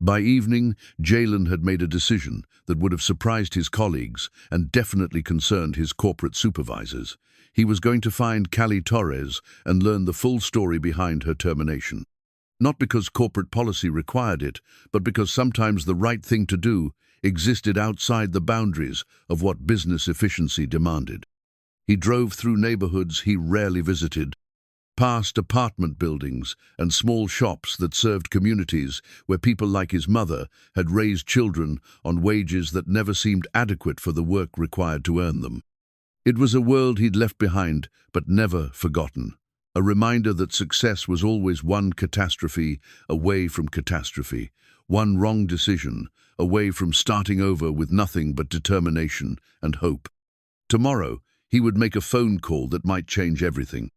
By evening, Jalen had made a decision that would have surprised his colleagues and definitely concerned his corporate supervisors. He was going to find Callie Torres and learn the full story behind her termination. Not because corporate policy required it, but because sometimes the right thing to do existed outside the boundaries of what business efficiency demanded. He drove through neighborhoods he rarely visited, past apartment buildings and small shops that served communities where people like his mother had raised children on wages that never seemed adequate for the work required to earn them. It was a world he'd left behind, but never forgotten. A reminder that success was always one catastrophe away from catastrophe, one wrong decision away from starting over with nothing but determination and hope. Tomorrow, he would make a phone call that might change everything.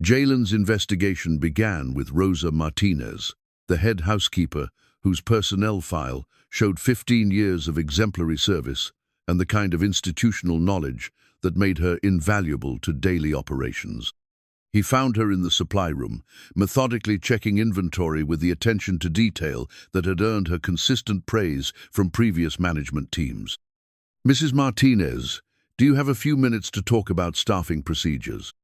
Jalen's investigation began with Rosa Martinez, the head housekeeper whose personnel file showed 15 years of exemplary service and the kind of institutional knowledge that made her invaluable to daily operations. He found her in the supply room, methodically checking inventory with the attention to detail that had earned her consistent praise from previous management teams. "Mrs. Martinez, do you have a few minutes to talk about staffing procedures?"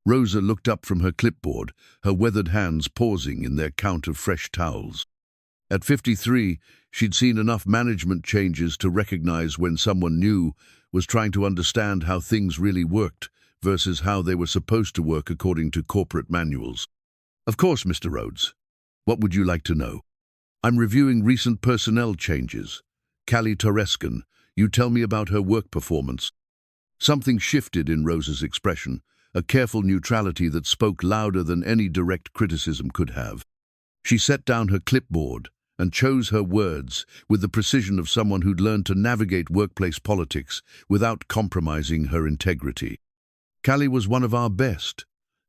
Rosa looked up from her clipboard, her weathered hands pausing in their count of fresh towels. At 53, she'd seen enough management changes to recognize when someone new was trying to understand how things really worked versus how they were supposed to work according to corporate manuals. "Of course, Mr. Rhodes. What would you like to know?" I'm reviewing recent personnel changes. Callie Torres, you tell me about her work performance. Something shifted in Rosa's expression, a careful neutrality that spoke louder than any direct criticism could have. She set down her clipboard and chose her words with the precision of someone who'd learned to navigate workplace politics without compromising her integrity. Callie was one of our best.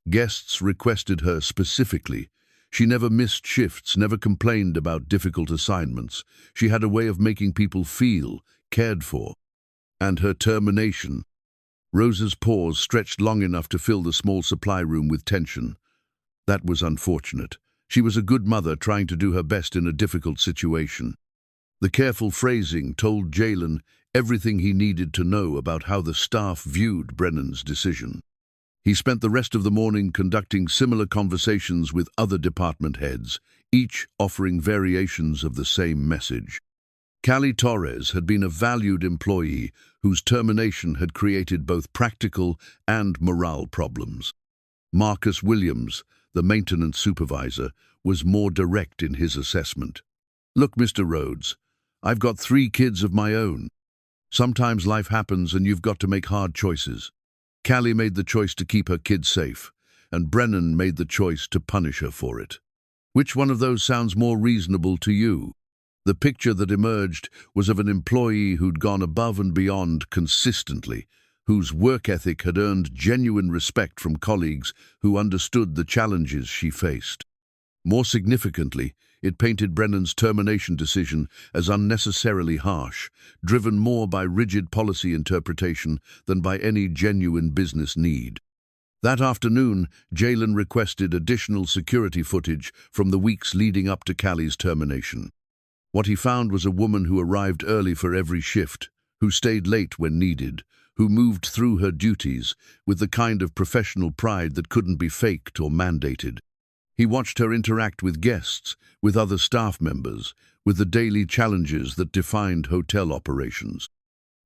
Guests requested her specifically. She never missed shifts, never complained about difficult assignments. She had a way of making people feel cared for. And her termination. Rosa's pause stretched long enough to fill the small supply room with tension. That was unfortunate. She was a good mother trying to do her best in a difficult situation. The careful phrasing told Jalen everything he needed to know about how the staff viewed Brennan's decision. He spent the rest of the morning conducting similar conversations with other department heads, each offering variations of the same message. Callie Torres had been a valued employee whose termination had created both practical and morale problems. Marcus Williams, the maintenance supervisor, was more direct in his assessment. Look, Mr. Rhodes, I've got 3 kids of my own. Sometimes life happens and you've got to make hard choices. Callie made the choice to keep her kids safe, and Brennan made the choice to punish her for it. Which one of those sounds more reasonable to you? The picture that emerged was of an employee who'd gone above and beyond consistently, whose work ethic had earned genuine respect from colleagues who understood the challenges she faced. More significantly, it painted Brennan's termination decision as unnecessarily harsh, driven more by rigid policy interpretation than by any genuine business need. That afternoon, Jalen requested additional security footage from the weeks leading up to Callie's termination. What he found was a woman who arrived early for every shift, who stayed late when needed, who moved through her duties with the kind of professional pride that couldn't be faked or mandated. He watched her interact with guests, with other staff members, with the daily challenges that defined hotel operations.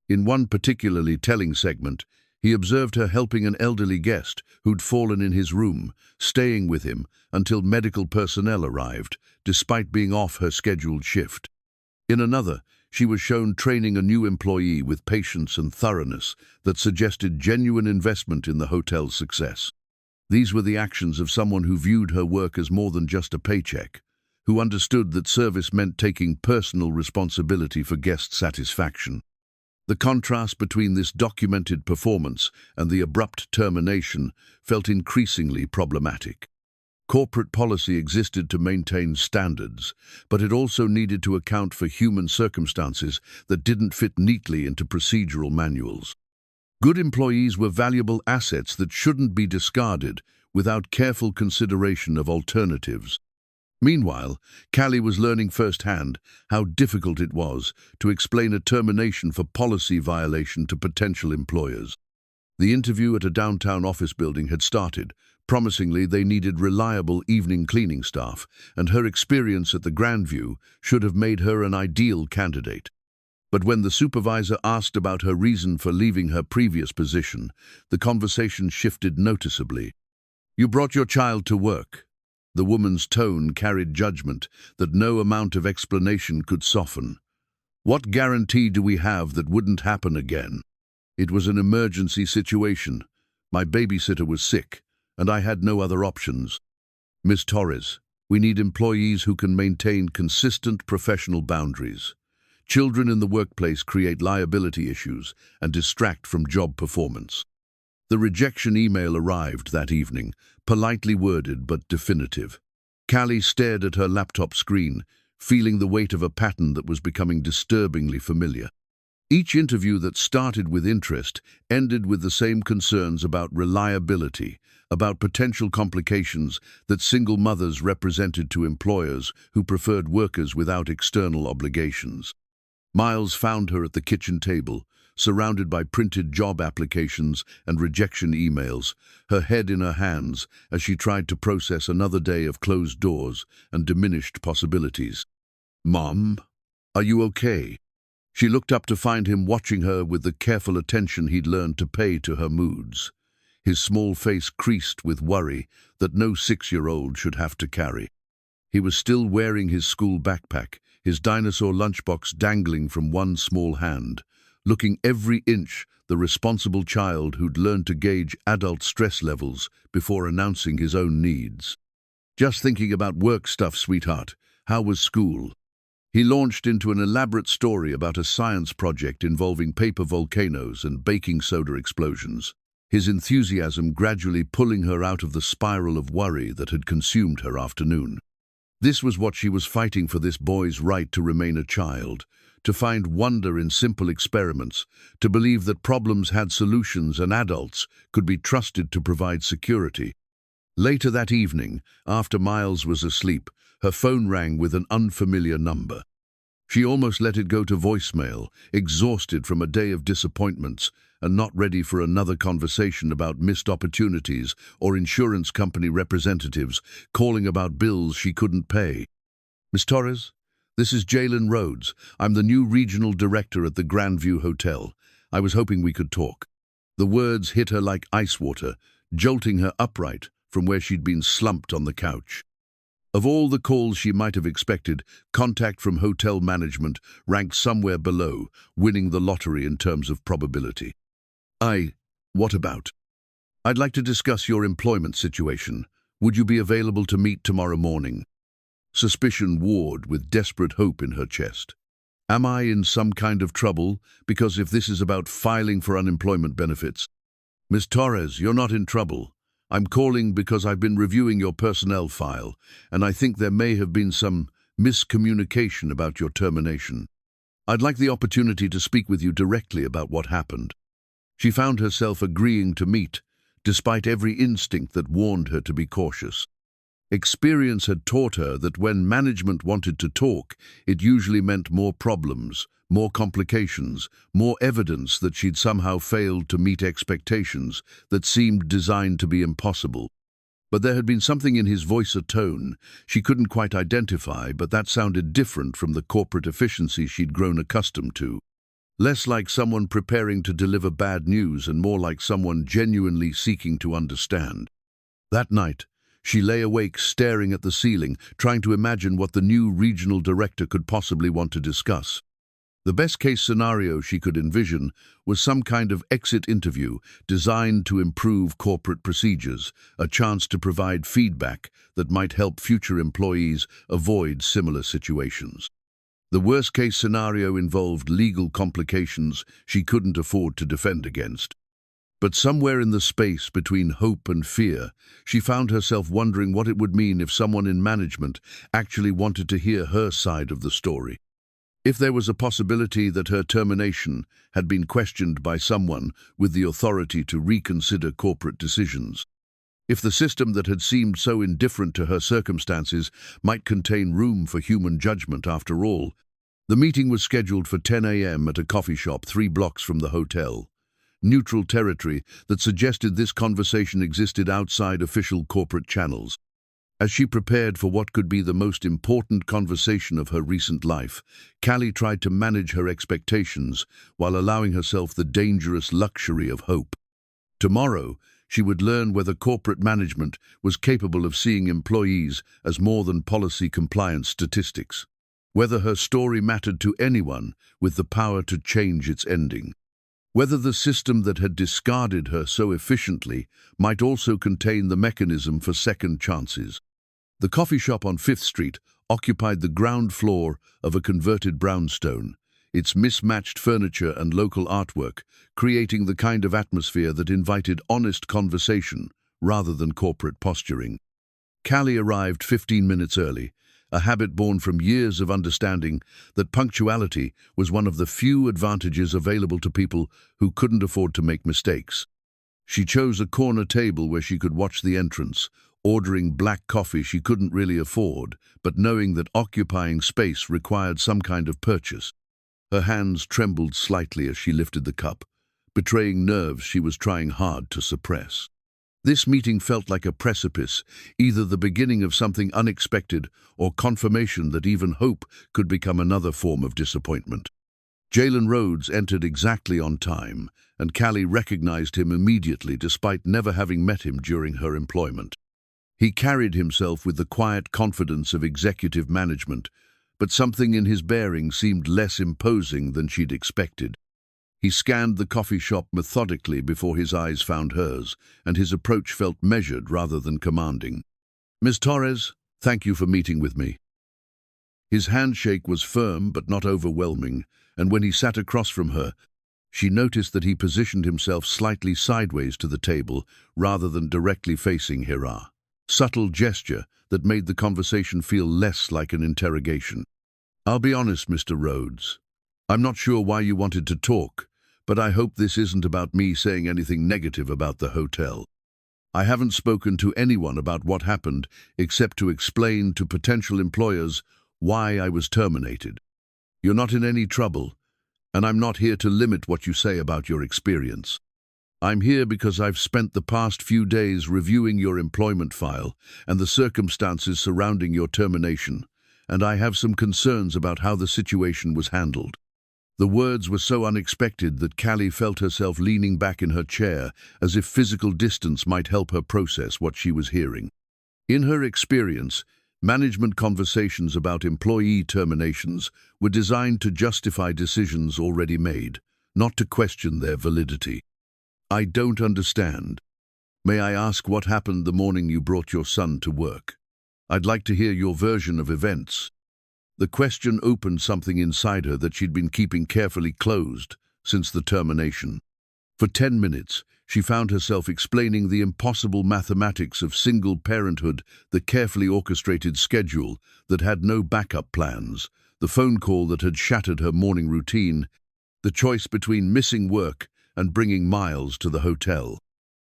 In one particularly telling segment, he observed her helping an elderly guest who'd fallen in his room, staying with him until medical personnel arrived, despite being off her scheduled shift. In another, she was shown training a new employee with patience and thoroughness that suggested genuine investment in the hotel's success. These were the actions of someone who viewed her work as more than just a paycheck, who understood that service meant taking personal responsibility for guest satisfaction. The contrast between this documented performance and the abrupt termination felt increasingly problematic. Corporate policy existed to maintain standards, but it also needed to account for human circumstances that didn't fit neatly into procedural manuals. Good employees were valuable assets that shouldn't be discarded without careful consideration of alternatives. Meanwhile, Callie was learning firsthand how difficult it was to explain a termination for policy violation to potential employers. The interview at a downtown office building had started. Promisingly, they needed reliable evening cleaning staff, and her experience at the Grandview should have made her an ideal candidate. But when the supervisor asked about her reason for leaving her previous position, the conversation shifted noticeably. "You brought your child to work." The woman's tone carried judgment that no amount of explanation could soften. "What guarantee do we have that wouldn't happen again?" "It was an emergency situation. My babysitter was sick, and I had no other options." "Miss Torres, we need employees who can maintain consistent professional boundaries. Children in the workplace create liability issues and distract from job performance." The rejection email arrived that evening, politely worded but definitive. Callie stared at her laptop screen, feeling the weight of a pattern that was becoming disturbingly familiar. Each interview that started with interest ended with the same concerns about reliability, about potential complications that single mothers represented to employers who preferred workers without external obligations. Miles found her at the kitchen table, surrounded by printed job applications and rejection emails, her head in her hands as she tried to process another day of closed doors and diminished possibilities. "Mom, are you okay?" She looked up to find him watching her with the careful attention he'd learned to pay to her moods, his small face creased with worry that no 6-year-old should have to carry. He was still wearing his school backpack, his dinosaur lunchbox dangling from one small hand, looking every inch the responsible child who'd learned to gauge adult stress levels before announcing his own needs. "Just thinking about work stuff, sweetheart. How was school?" He launched into an elaborate story about a science project involving paper volcanoes and baking soda explosions, his enthusiasm gradually pulling her out of the spiral of worry that had consumed her afternoon. This was what she was fighting for, this boy's right to remain a child, to find wonder in simple experiments, to believe that problems had solutions and adults could be trusted to provide security. Later that evening, after Miles was asleep, her phone rang with an unfamiliar number. She almost let it go to voicemail, exhausted from a day of disappointments and not ready for another conversation about missed opportunities or insurance company representatives calling about bills she couldn't pay. "Miss Torres, this is Jalen Rhodes. I'm the new regional director at the Grandview Hotel. I was hoping we could talk." The words hit her like ice water, jolting her upright from where she'd been slumped on the couch. Of all the calls she might have expected, contact from hotel management ranked somewhere below, winning the lottery in terms of probability. What about? "I'd like to discuss your employment situation. Would you be available to meet tomorrow morning?" Suspicion warred with desperate hope in her chest. Am I in some kind of trouble? Because if this is about filing for unemployment benefits... "Ms. Torres, you're not in trouble. I'm calling because I've been reviewing your personnel file, and I think there may have been some miscommunication about your termination. I'd like the opportunity to speak with you directly about what happened." She found herself agreeing to meet, despite every instinct that warned her to be cautious. Experience had taught her that when management wanted to talk, it usually meant more problems, more complications, more evidence that she'd somehow failed to meet expectations that seemed designed to be impossible. But there had been something in his voice, a tone she couldn't quite identify, but that sounded different from the corporate efficiency she'd grown accustomed to. Less like someone preparing to deliver bad news and more like someone genuinely seeking to understand. That night, she lay awake staring at the ceiling, trying to imagine what the new regional director could possibly want to discuss. The best-case scenario she could envision was some kind of exit interview designed to improve corporate procedures, a chance to provide feedback that might help future employees avoid similar situations. The worst-case scenario involved legal complications she couldn't afford to defend against. But somewhere in the space between hope and fear, she found herself wondering what it would mean if someone in management actually wanted to hear her side of the story. If there was a possibility that her termination had been questioned by someone with the authority to reconsider corporate decisions. If the system that had seemed so indifferent to her circumstances might contain room for human judgment after all. The meeting was scheduled for 10 a.m. at a coffee shop 3 blocks from the hotel. Neutral territory that suggested this conversation existed outside official corporate channels. As she prepared for what could be the most important conversation of her recent life, Callie tried to manage her expectations while allowing herself the dangerous luxury of hope. Tomorrow, she would learn whether corporate management was capable of seeing employees as more than policy compliance statistics, whether her story mattered to anyone with the power to change its ending, whether the system that had discarded her so efficiently might also contain the mechanism for second chances. The coffee shop on 5th Street occupied the ground floor of a converted brownstone, its mismatched furniture and local artwork creating the kind of atmosphere that invited honest conversation rather than corporate posturing. Callie arrived 15 minutes early, a habit born from years of understanding that punctuality was one of the few advantages available to people who couldn't afford to make mistakes. She chose a corner table where she could watch the entrance, ordering black coffee she couldn't really afford, but knowing that occupying space required some kind of purchase. Her hands trembled slightly as she lifted the cup, betraying nerves she was trying hard to suppress. This meeting felt like a precipice, either the beginning of something unexpected or confirmation that even hope could become another form of disappointment. Jalen Rhodes entered exactly on time, and Callie recognized him immediately despite never having met him during her employment. He carried himself with the quiet confidence of executive management, but something in his bearing seemed less imposing than she'd expected. He scanned the coffee shop methodically before his eyes found hers, and his approach felt measured rather than commanding. "Miss Torres, thank you for meeting with me." His handshake was firm but not overwhelming, and when he sat across from her, she noticed that he positioned himself slightly sideways to the table rather than directly facing Youre. Subtle gesture that made the conversation feel less like an interrogation. "I'll be honest, Mr. Rhodes. I'm not sure why you wanted to talk, but I hope this isn't about me saying anything negative about the hotel. I haven't spoken to anyone about what happened except to explain to potential employers why I was terminated. You're not in any trouble, and I'm not here to limit what you say about your experience. I'm here because I've spent the past few days reviewing your employment file and the circumstances surrounding your termination, and I have some concerns about how the situation was handled." The words were so unexpected that Callie felt herself leaning back in her chair as if physical distance might help her process what she was hearing. In her experience, management conversations about employee terminations were designed to justify decisions already made, not to question their validity. "I don't understand. May I ask what happened the morning you brought your son to work? I'd like to hear your version of events." The question opened something inside her that she'd been keeping carefully closed since the termination. For 10 minutes, she found herself explaining the impossible mathematics of single parenthood, the carefully orchestrated schedule that had no backup plans, the phone call that had shattered her morning routine, the choice between missing work and bringing Miles to the hotel.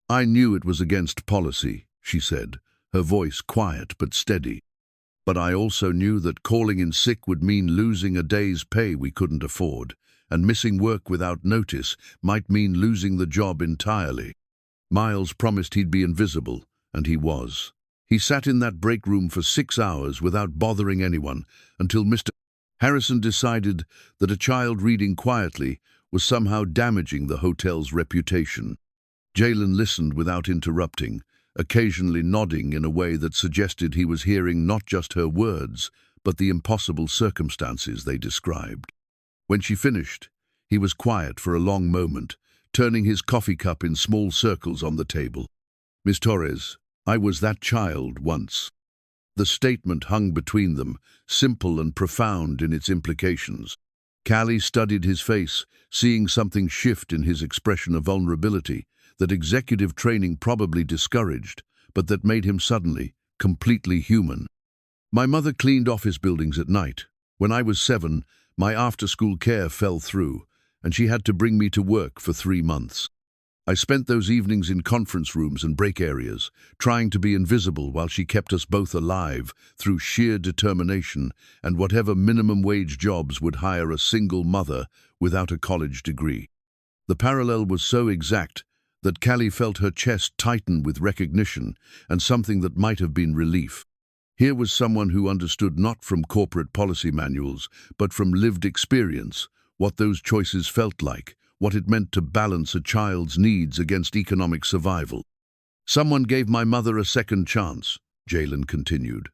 "I knew it was against policy," she said, her voice quiet but steady. "But I also knew that calling in sick would mean losing a day's pay we couldn't afford, and missing work without notice might mean losing the job entirely. Miles promised he'd be invisible, and he was. He sat in that break room for 6 hours without bothering anyone until Mr. Harrison decided that a child reading quietly was somehow damaging the hotel's reputation." Jalen listened without interrupting, occasionally nodding in a way that suggested he was hearing not just her words, but the impossible circumstances they described. When she finished, he was quiet for a long moment, turning his coffee cup in small circles on the table. "Miss Torres, I was that child once." The statement hung between them, simple and profound in its implications. Callie studied his face, seeing something shift in his expression of vulnerability that executive training probably discouraged, but that made him suddenly completely human. "My mother cleaned office buildings at night. When I was 7, my after-school care fell through, and she had to bring me to work for 3 months. I spent those evenings in conference rooms and break areas, trying to be invisible while she kept us both alive through sheer determination and whatever minimum wage jobs would hire a single mother without a college degree." The parallel was so exact that Callie felt her chest tighten with recognition and something that might have been relief. Here was someone who understood not from corporate policy manuals, but from lived experience, what those choices felt like, what it meant to balance a child's needs against economic survival. "Someone gave my mother a second chance," Jalen continued.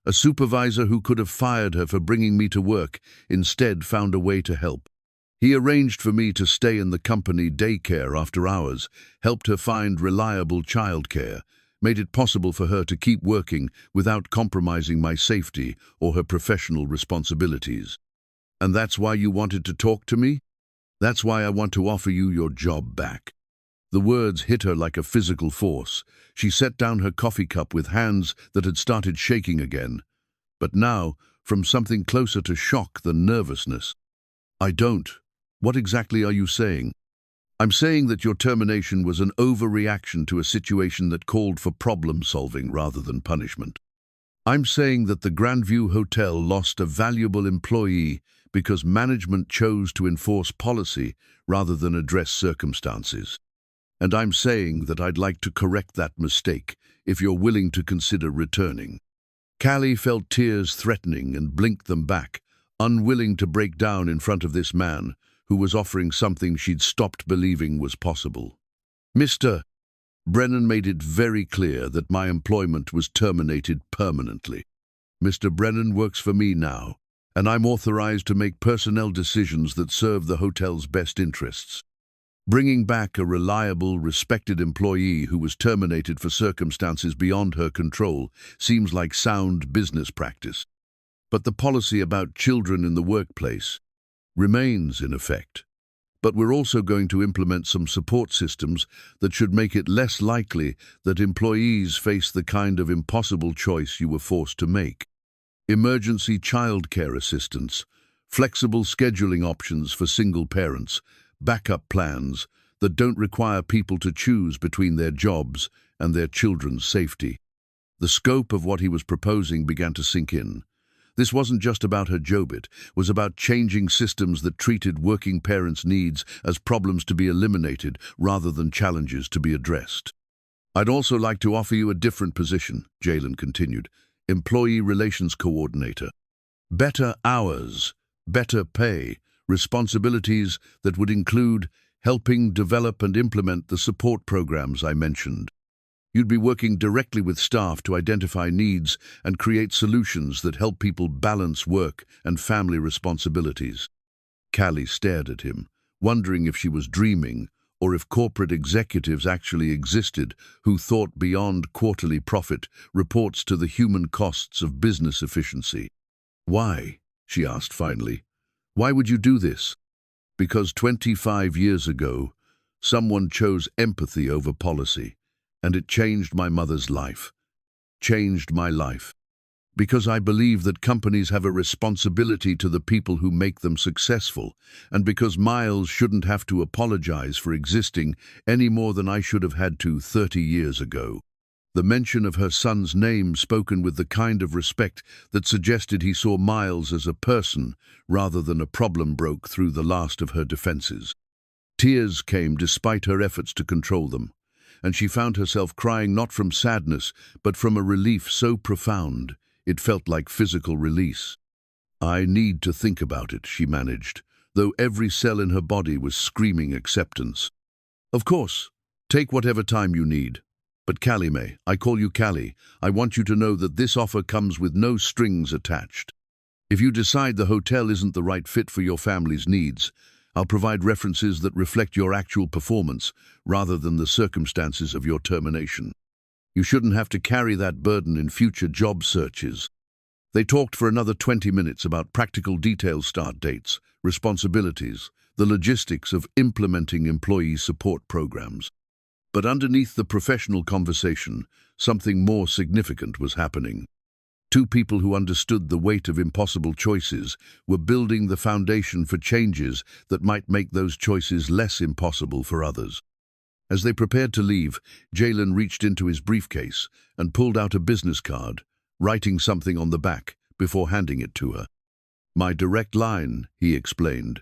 "A supervisor who could have fired her for bringing me to work instead found a way to help. He arranged for me to stay in the company daycare after hours, helped her find reliable childcare, made it possible for her to keep working without compromising my safety or her professional responsibilities. And that's why you wanted to talk to me? That's why I want to offer you your job back." The words hit her like a physical force. She set down her coffee cup with hands that had started shaking again, but now from something closer to shock than nervousness. "I don't. What exactly are you saying?" "I'm saying that your termination was an overreaction to a situation that called for problem-solving rather than punishment. I'm saying that the Grandview Hotel lost a valuable employee because management chose to enforce policy rather than address circumstances. And I'm saying that I'd like to correct that mistake if you're willing to consider returning." Callie felt tears threatening and blinked them back, unwilling to break down in front of this man who was offering something she'd stopped believing was possible. "Mr. Brennan made it very clear that my employment was terminated permanently. Mr. Brennan works for me now, and I'm authorized to make personnel decisions that serve the hotel's best interests. Bringing back a reliable, respected employee who was terminated for circumstances beyond her control seems like sound business practice. But the policy about children in the workplace remains in effect. But we're also going to implement some support systems that should make it less likely that employees face the kind of impossible choice you were forced to make. Emergency childcare assistance, flexible scheduling options for single parents, backup plans that don't require people to choose between their jobs and their children's safety. The scope of what he was proposing began to sink in. This wasn't just about her job, it was about changing systems that treated working parents' needs as problems to be eliminated rather than challenges to be addressed. I'd also like to offer you a different position, Jalen continued, Employee Relations Coordinator. Better hours, better pay, responsibilities that would include helping develop and implement the support programs I mentioned. You'd be working directly with staff to identify needs and create solutions that help people balance work and family responsibilities. Callie stared at him, wondering if she was dreaming or if corporate executives actually existed who thought beyond quarterly profit reports to the human costs of business efficiency. Why? She asked finally. Why would you do this? Because 25 years ago, someone chose empathy over policy. And it changed my mother's life. Changed my life. Because I believe that companies have a responsibility to the people who make them successful, and because Miles shouldn't have to apologize for existing any more than I should have had to 30 years ago. The mention of her son's name spoken with the kind of respect that suggested he saw Miles as a person rather than a problem broke through the last of her defenses. Tears came despite her efforts to control them, and she found herself crying not from sadness, but from a relief so profound it felt like physical release. I need to think about it, she managed, though every cell in her body was screaming acceptance. Of course, take whatever time you need. But Callie, I call you Callie, I want you to know that this offer comes with no strings attached. If you decide the hotel isn't the right fit for your family's needs, I'll provide references that reflect your actual performance rather than the circumstances of your termination. You shouldn't have to carry that burden in future job searches. They talked for another 20 minutes about practical details, start dates, responsibilities, the logistics of implementing employee support programs. But underneath the professional conversation, something more significant was happening. Two people who understood the weight of impossible choices were building the foundation for changes that might make those choices less impossible for others. As they prepared to leave, Jalen reached into his briefcase and pulled out a business card, writing something on the back before handing it to her. My direct line, he explained.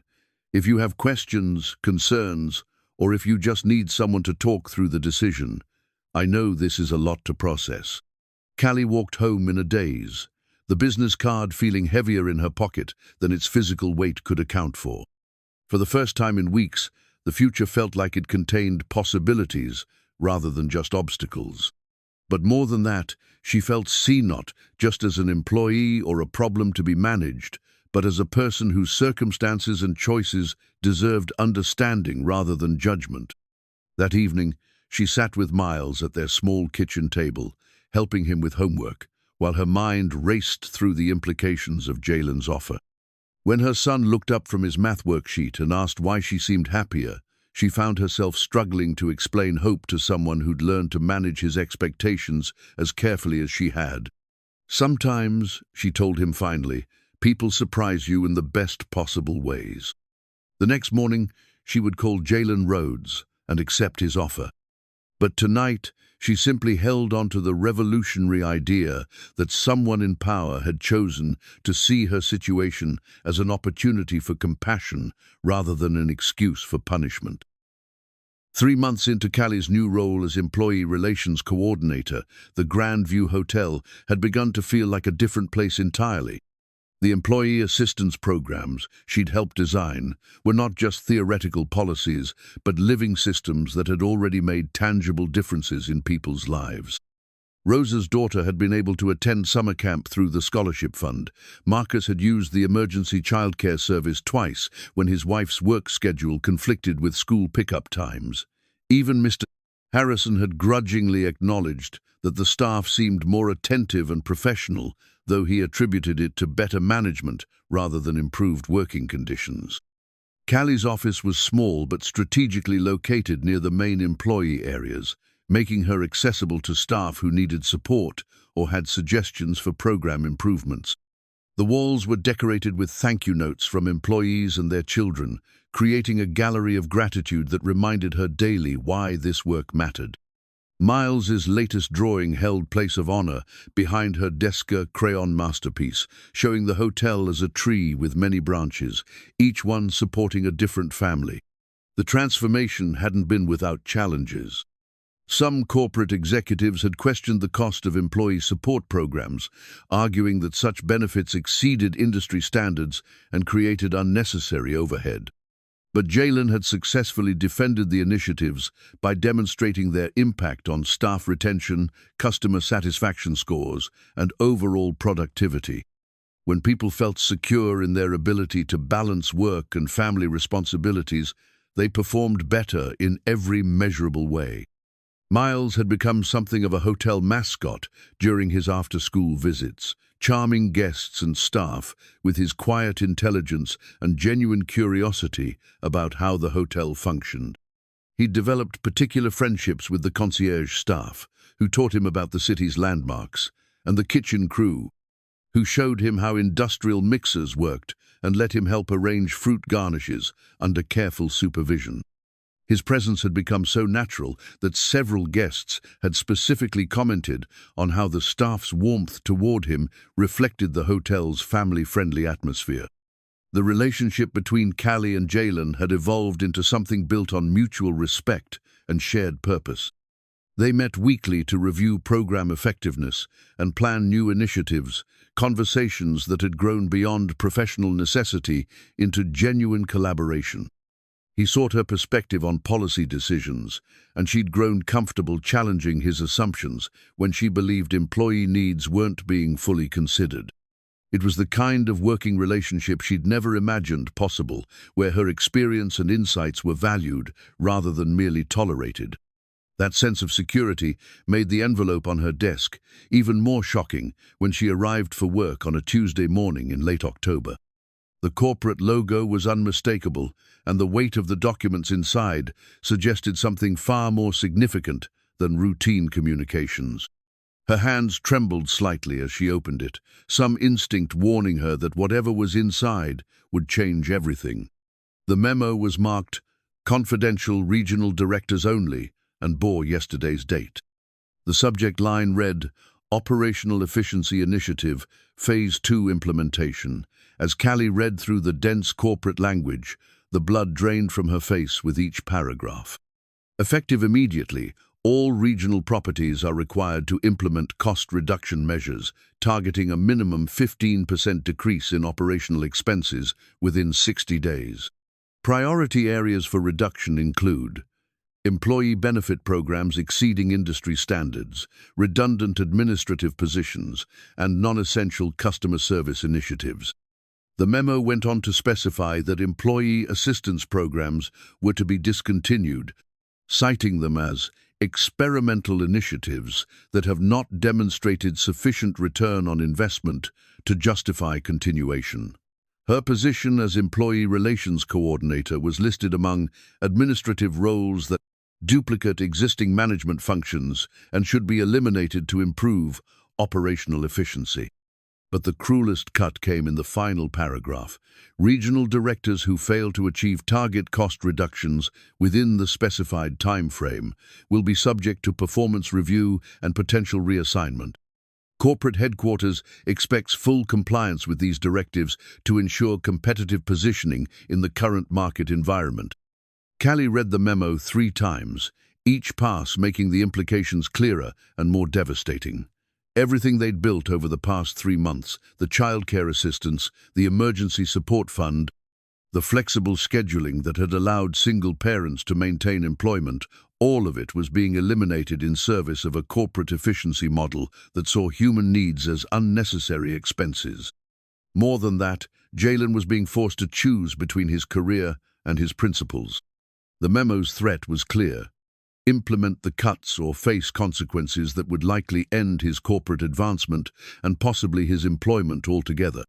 If you have questions, concerns, or if you just need someone to talk through the decision, I know this is a lot to process. Callie walked home in a daze, the business card feeling heavier in her pocket than its physical weight could account for. For the first time in weeks, the future felt like it contained possibilities rather than just obstacles. But more than that, she felt seen not just as an employee or a problem to be managed, but as a person whose circumstances and choices deserved understanding rather than judgment. That evening, she sat with Miles at their small kitchen table, helping him with homework, while her mind raced through the implications of Jalen's offer. When her son looked up from his math worksheet and asked why she seemed happier, she found herself struggling to explain hope to someone who'd learned to manage his expectations as carefully as she had. Sometimes, she told him finally, people surprise you in the best possible ways. The next morning, she would call Jalen Rhodes and accept his offer. But tonight, she simply held on to the revolutionary idea that someone in power had chosen to see her situation as an opportunity for compassion rather than an excuse for punishment. 3 months into Callie's new role as Employee Relations Coordinator, the Grandview Hotel had begun to feel like a different place entirely. The employee assistance programs she'd helped design were not just theoretical policies, but living systems that had already made tangible differences in people's lives. Rosa's daughter had been able to attend summer camp through the scholarship fund. Marcus had used the emergency childcare service twice when his wife's work schedule conflicted with school pickup times. Even Mr. Harrison had grudgingly acknowledged that the staff seemed more attentive and professional, though he attributed it to better management rather than improved working conditions. Callie's office was small but strategically located near the main employee areas, making her accessible to staff who needed support or had suggestions for program improvements. The walls were decorated with thank you notes from employees and their children, creating a gallery of gratitude that reminded her daily why this work mattered. Miles's latest drawing held place of honor behind her Desca crayon masterpiece, showing the hotel as a tree with many branches, each one supporting a different family. The transformation hadn't been without challenges. Some corporate executives had questioned the cost of employee support programs, arguing that such benefits exceeded industry standards and created unnecessary overhead. But Jalen had successfully defended the initiatives by demonstrating their impact on staff retention, customer satisfaction scores, and overall productivity. When people felt secure in their ability to balance work and family responsibilities, they performed better in every measurable way. Miles had become something of a hotel mascot during his after-school visits, charming guests and staff with his quiet intelligence and genuine curiosity about how the hotel functioned. He'd developed particular friendships with the concierge staff, who taught him about the city's landmarks, and the kitchen crew, who showed him how industrial mixers worked and let him help arrange fruit garnishes under careful supervision. His presence had become so natural that several guests had specifically commented on how the staff's warmth toward him reflected the hotel's family-friendly atmosphere. The relationship between Callie and Jalen had evolved into something built on mutual respect and shared purpose. They met weekly to review program effectiveness and plan new initiatives, conversations that had grown beyond professional necessity into genuine collaboration. He sought her perspective on policy decisions, and she'd grown comfortable challenging his assumptions when she believed employee needs weren't being fully considered. It was the kind of working relationship she'd never imagined possible, where her experience and insights were valued rather than merely tolerated. That sense of security made the envelope on her desk even more shocking when she arrived for work on a Tuesday morning in late October. The corporate logo was unmistakable, and the weight of the documents inside suggested something far more significant than routine communications. Her hands trembled slightly as she opened it, some instinct warning her that whatever was inside would change everything. The memo was marked "Confidential Regional Directors Only" and bore yesterday's date. The subject line read, "Operational Efficiency Initiative, Phase 2 Implementation." As Callie read through the dense corporate language, the blood drained from her face with each paragraph. Effective immediately, all regional properties are required to implement cost reduction measures, targeting a minimum 15% decrease in operational expenses within 60 days. Priority areas for reduction include employee benefit programs exceeding industry standards, redundant administrative positions, and non-essential customer service initiatives. The memo went on to specify that employee assistance programs were to be discontinued, citing them as experimental initiatives that have not demonstrated sufficient return on investment to justify continuation. Her position as Employee Relations Coordinator was listed among administrative roles that duplicate existing management functions and should be eliminated to improve operational efficiency. But the cruelest cut came in the final paragraph. Regional directors who fail to achieve target cost reductions within the specified time frame will be subject to performance review and potential reassignment. Corporate headquarters expects full compliance with these directives to ensure competitive positioning in the current market environment. Callie read the memo 3 times, each pass making the implications clearer and more devastating. Everything they'd built over the past 3 months, the childcare assistance, the emergency support fund, the flexible scheduling that had allowed single parents to maintain employment, all of it was being eliminated in service of a corporate efficiency model that saw human needs as unnecessary expenses. More than that, Jalen was being forced to choose between his career and his principles. The memo's threat was clear: implement the cuts or face consequences that would likely end his corporate advancement and possibly his employment altogether.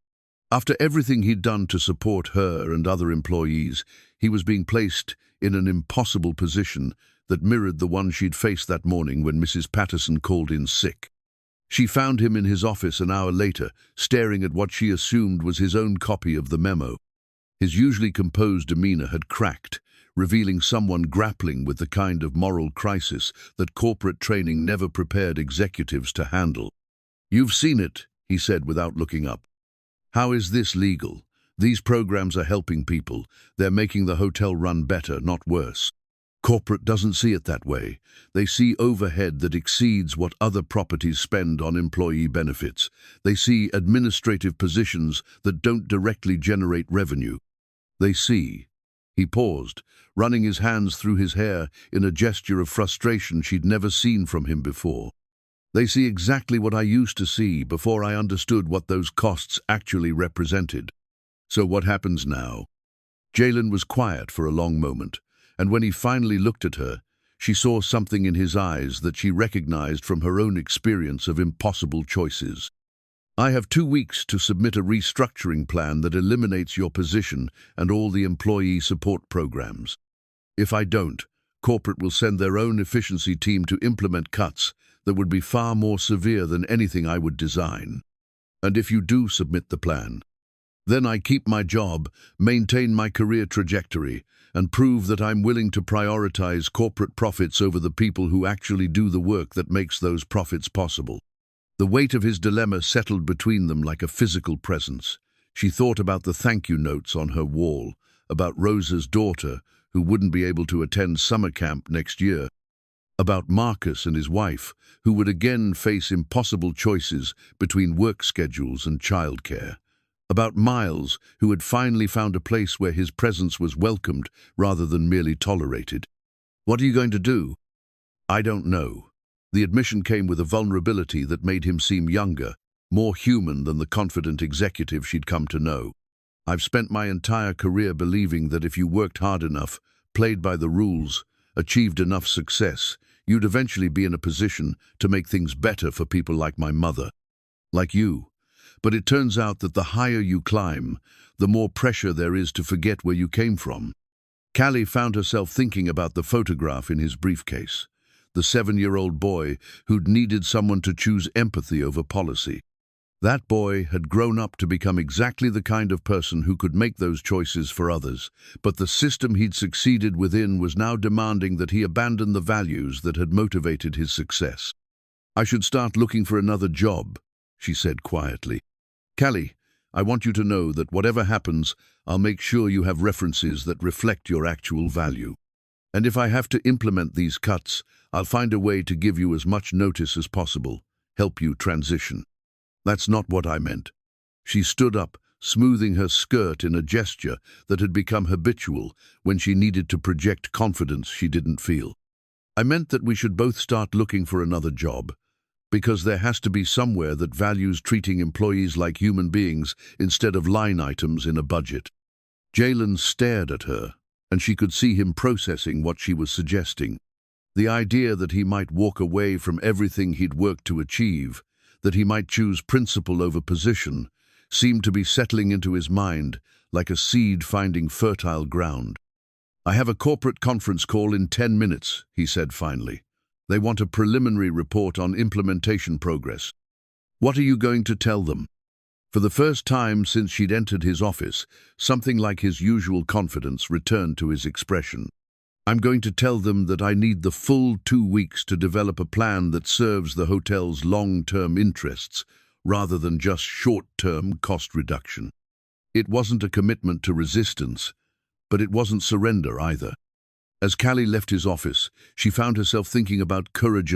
After everything he'd done to support her and other employees, he was being placed in an impossible position that mirrored the one she'd faced that morning when Mrs. Patterson called in sick. She found him in his office an hour later, staring at what she assumed was his own copy of the memo. His usually composed demeanor had cracked, revealing someone grappling with the kind of moral crisis that corporate training never prepared executives to handle. "You've seen it," he said without looking up. "How is this legal? These programs are helping people. They're making the hotel run better, not worse." Corporate doesn't see it that way. They see overhead that exceeds what other properties spend on employee benefits. They see administrative positions that don't directly generate revenue. They see. He paused, running his hands through his hair in a gesture of frustration she'd never seen from him before. They see exactly what I used to see before I understood what those costs actually represented. So what happens now? Jalen was quiet for a long moment, and when he finally looked at her, she saw something in his eyes that she recognized from her own experience of impossible choices. "I have 2 weeks to submit a restructuring plan that eliminates your position and all the employee support programs. If I don't, corporate will send their own efficiency team to implement cuts that would be far more severe than anything I would design. And if you do submit the plan, then I keep my job, maintain my career trajectory, and prove that I'm willing to prioritize corporate profits over the people who actually do the work that makes those profits possible." The weight of his dilemma settled between them like a physical presence. She thought about the thank you notes on her wall, about Rosa's daughter, who wouldn't be able to attend summer camp next year, about Marcus and his wife, who would again face impossible choices between work schedules and childcare, about Miles, who had finally found a place where his presence was welcomed rather than merely tolerated. "What are you going to do?" "I don't know." The admission came with a vulnerability that made him seem younger, more human than the confident executive she'd come to know. "I've spent my entire career believing that if you worked hard enough, played by the rules, achieved enough success, you'd eventually be in a position to make things better for people like my mother. Like you. But it turns out that the higher you climb, the more pressure there is to forget where you came from." Callie found herself thinking about the photograph in his briefcase, the 7-year-old boy who'd needed someone to choose empathy over policy. That boy had grown up to become exactly the kind of person who could make those choices for others, but the system he'd succeeded within was now demanding that he abandon the values that had motivated his success. "I should start looking for another job," she said quietly. "Callie, I want you to know that whatever happens, I'll make sure you have references that reflect your actual value. And if I have to implement these cuts, I'll find a way to give you as much notice as possible, help you transition." "That's not what I meant." She stood up, smoothing her skirt in a gesture that had become habitual when she needed to project confidence she didn't feel. "I meant that we should both start looking for another job, because there has to be somewhere that values treating employees like human beings instead of line items in a budget." Jalen stared at her, and she could see him processing what she was suggesting. The idea that he might walk away from everything he'd worked to achieve, that he might choose principle over position, seemed to be settling into his mind like a seed finding fertile ground. "I have a corporate conference call in 10 minutes, he said finally. "They want a preliminary report on implementation progress." "What are you going to tell them?" For the first time since she'd entered his office, something like his usual confidence returned to his expression. "I'm going to tell them that I need the full 2 weeks to develop a plan that serves the hotel's long-term interests, rather than just short-term cost reduction." It wasn't a commitment to resistance, but it wasn't surrender either. As Callie left his office, she found herself thinking about courage,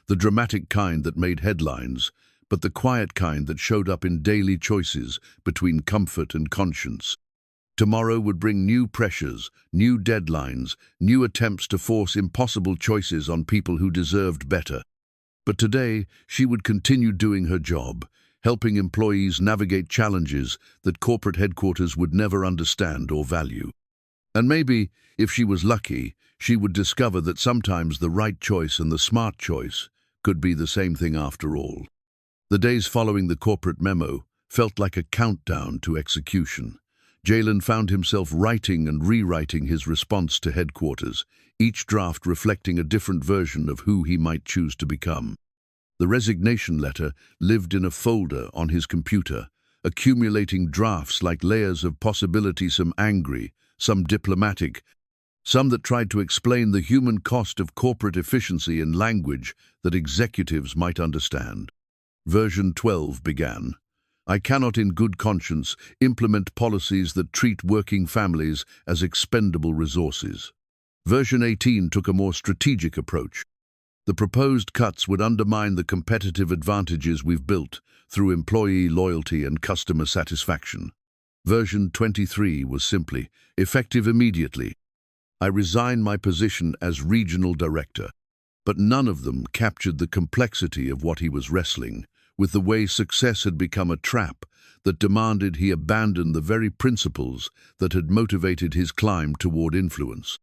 the dramatic kind that made headlines, but the quiet kind that showed up in daily choices between comfort and conscience. Tomorrow would bring new pressures, new deadlines, new attempts to force impossible choices on people who deserved better. But today, she would continue doing her job, helping employees navigate challenges that corporate headquarters would never understand or value. And maybe, if she was lucky, she would discover that sometimes the right choice and the smart choice could be the same thing after all. The days following the corporate memo felt like a countdown to execution. Jalen found himself writing and rewriting his response to headquarters, each draft reflecting a different version of who he might choose to become. The resignation letter lived in a folder on his computer, accumulating drafts like layers of possibility, some angry, some diplomatic, some that tried to explain the human cost of corporate efficiency in language that executives might understand. Version 12 began. I cannot in good conscience implement policies that treat working families as expendable resources. Version 18 took a more strategic approach. The proposed cuts would undermine the competitive advantages we've built through employee loyalty and customer satisfaction. Version 23 was simply, effective immediately. I resign my position as regional director. But none of them captured the complexity of what he was wrestling with, the way success had become a trap that demanded he abandon the very principles that had motivated his climb toward influence.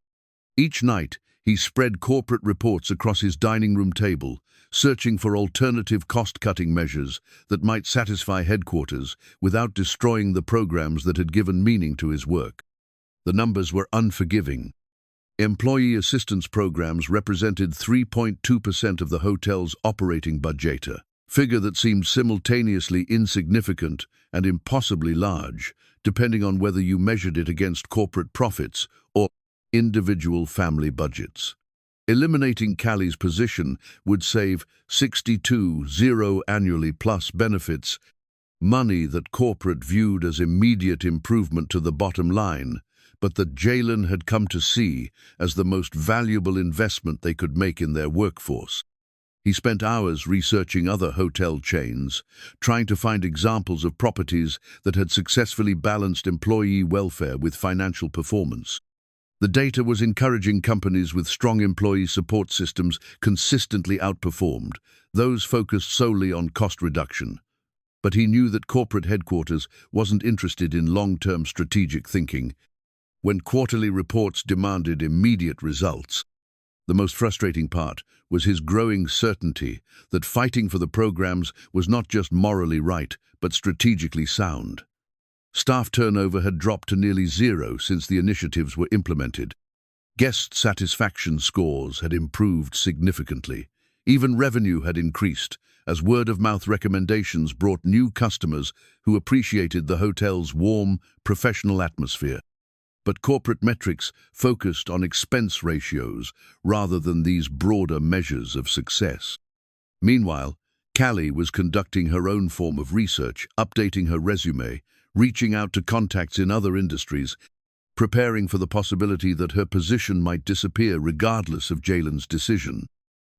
Each night, he spread corporate reports across his dining room table, searching for alternative cost-cutting measures that might satisfy headquarters without destroying the programs that had given meaning to his work. The numbers were unforgiving. Employee assistance programs represented 3.2% of the hotel's operating budget, a figure that seemed simultaneously insignificant and impossibly large, depending on whether you measured it against corporate profits or individual family budgets. Eliminating Callie's position would save $62,000 annually plus benefits, money that corporate viewed as immediate improvement to the bottom line, but that Jalen had come to see as the most valuable investment they could make in their workforce. He spent hours researching other hotel chains, trying to find examples of properties that had successfully balanced employee welfare with financial performance. The data was encouraging companies with strong employee support systems consistently outperformed those focused solely on cost reduction. But he knew that corporate headquarters wasn't interested in long-term strategic thinking. When quarterly reports demanded immediate results, the most frustrating part was his growing certainty that fighting for the programs was not just morally right, but strategically sound. Staff turnover had dropped to nearly zero since the initiatives were implemented. Guest satisfaction scores had improved significantly. Even revenue had increased, as word-of-mouth recommendations brought new customers who appreciated the hotel's warm, professional atmosphere. But corporate metrics focused on expense ratios rather than these broader measures of success. Meanwhile, Callie was conducting her own form of research, updating her resume, reaching out to contacts in other industries, preparing for the possibility that her position might disappear regardless of Jalen's decision.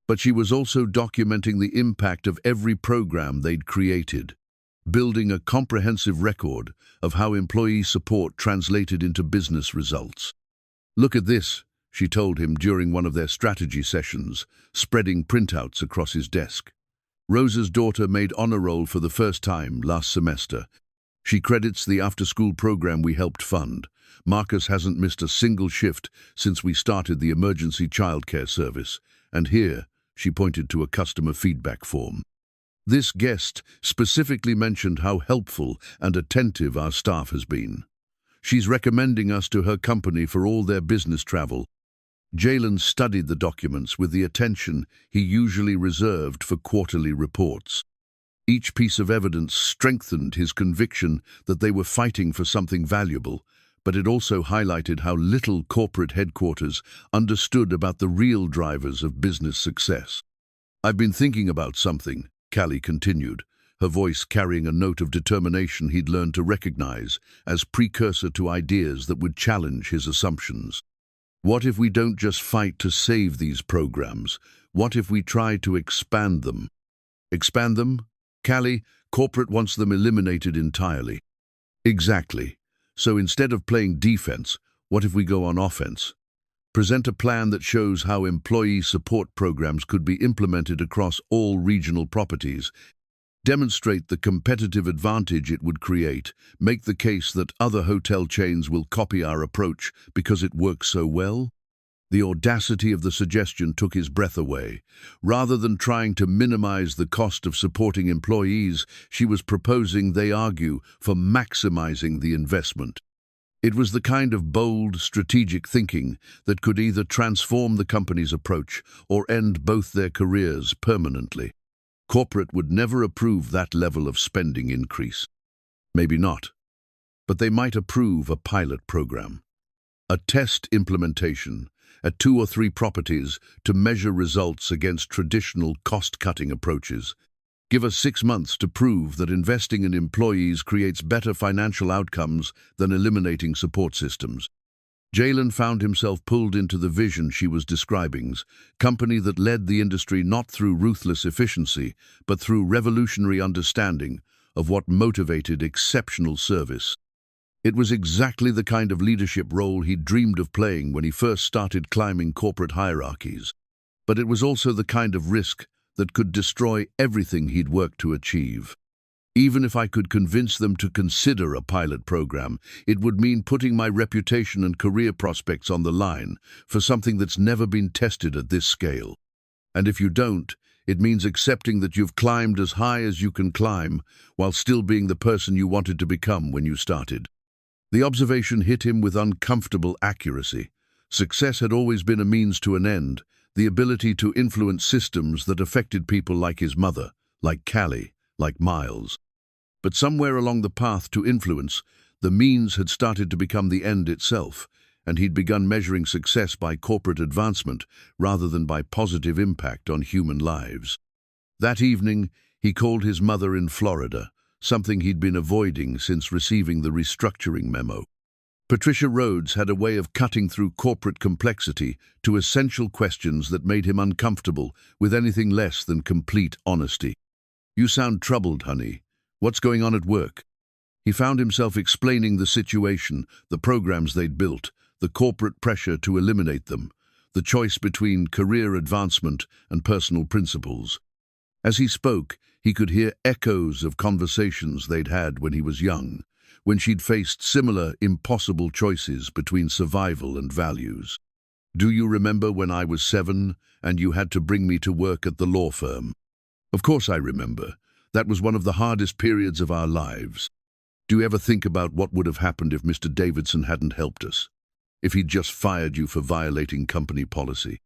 But she was also documenting the impact of every program they'd created, building a comprehensive record of how employee support translated into business results. Look at this, she told him during one of their strategy sessions, spreading printouts across his desk. Rosa's daughter made honor roll for the first time last semester. She credits the after-school program we helped fund. Marcus hasn't missed a single shift since we started the emergency childcare service. And here, she pointed to a customer feedback form. This guest specifically mentioned how helpful and attentive our staff has been. She's recommending us to her company for all their business travel. Jalen studied the documents with the attention he usually reserved for quarterly reports. Each piece of evidence strengthened his conviction that they were fighting for something valuable, but it also highlighted how little corporate headquarters understood about the real drivers of business success. I've been thinking about something, Callie continued, her voice carrying a note of determination he'd learned to recognize as precursor to ideas that would challenge his assumptions. What if we don't just fight to save these programs? What if we try to expand them? Expand them? Callie, corporate wants them eliminated entirely. Exactly. So instead of playing defense, what if we go on offense? Present a plan that shows how employee support programs could be implemented across all regional properties. Demonstrate the competitive advantage it would create. Make the case that other hotel chains will copy our approach because it works so well. The audacity of the suggestion took his breath away. Rather than trying to minimize the cost of supporting employees, she was proposing they argue for maximizing the investment. It was the kind of bold, strategic thinking that could either transform the company's approach or end both their careers permanently. Corporate would never approve that level of spending increase. Maybe not. But they might approve a pilot program. A test implementation at 2 or 3 properties to measure results against traditional cost-cutting approaches. Give us 6 months to prove that investing in employees creates better financial outcomes than eliminating support systems. Jalen found himself pulled into the vision she was describing, company that led the industry not through ruthless efficiency, but through revolutionary understanding of what motivated exceptional service. It was exactly the kind of leadership role he'd dreamed of playing when he first started climbing corporate hierarchies. But it was also the kind of risk that could destroy everything he'd worked to achieve. Even if I could convince them to consider a pilot program, it would mean putting my reputation and career prospects on the line for something that's never been tested at this scale. And if you don't, it means accepting that you've climbed as high as you can climb while still being the person you wanted to become when you started. The observation hit him with uncomfortable accuracy. Success had always been a means to an end, the ability to influence systems that affected people like his mother, like Callie, like Miles. But somewhere along the path to influence, the means had started to become the end itself, and he'd begun measuring success by corporate advancement rather than by positive impact on human lives. That evening, he called his mother in Florida, something he'd been avoiding since receiving the restructuring memo. Patricia Rhodes had a way of cutting through corporate complexity to essential questions that made him uncomfortable with anything less than complete honesty. "You sound troubled, honey. What's going on at work?" He found himself explaining the situation, the programs they'd built, the corporate pressure to eliminate them, the choice between career advancement and personal principles. As he spoke, he could hear echoes of conversations they'd had when he was young, when she'd faced similar, impossible choices between survival and values. "Do you remember when I was 7 and you had to bring me to work at the law firm?" "Of course I remember. That was one of the hardest periods of our lives. Do you ever think about what would have happened if Mr. Davidson hadn't helped us? If he'd just fired you for violating company policy?"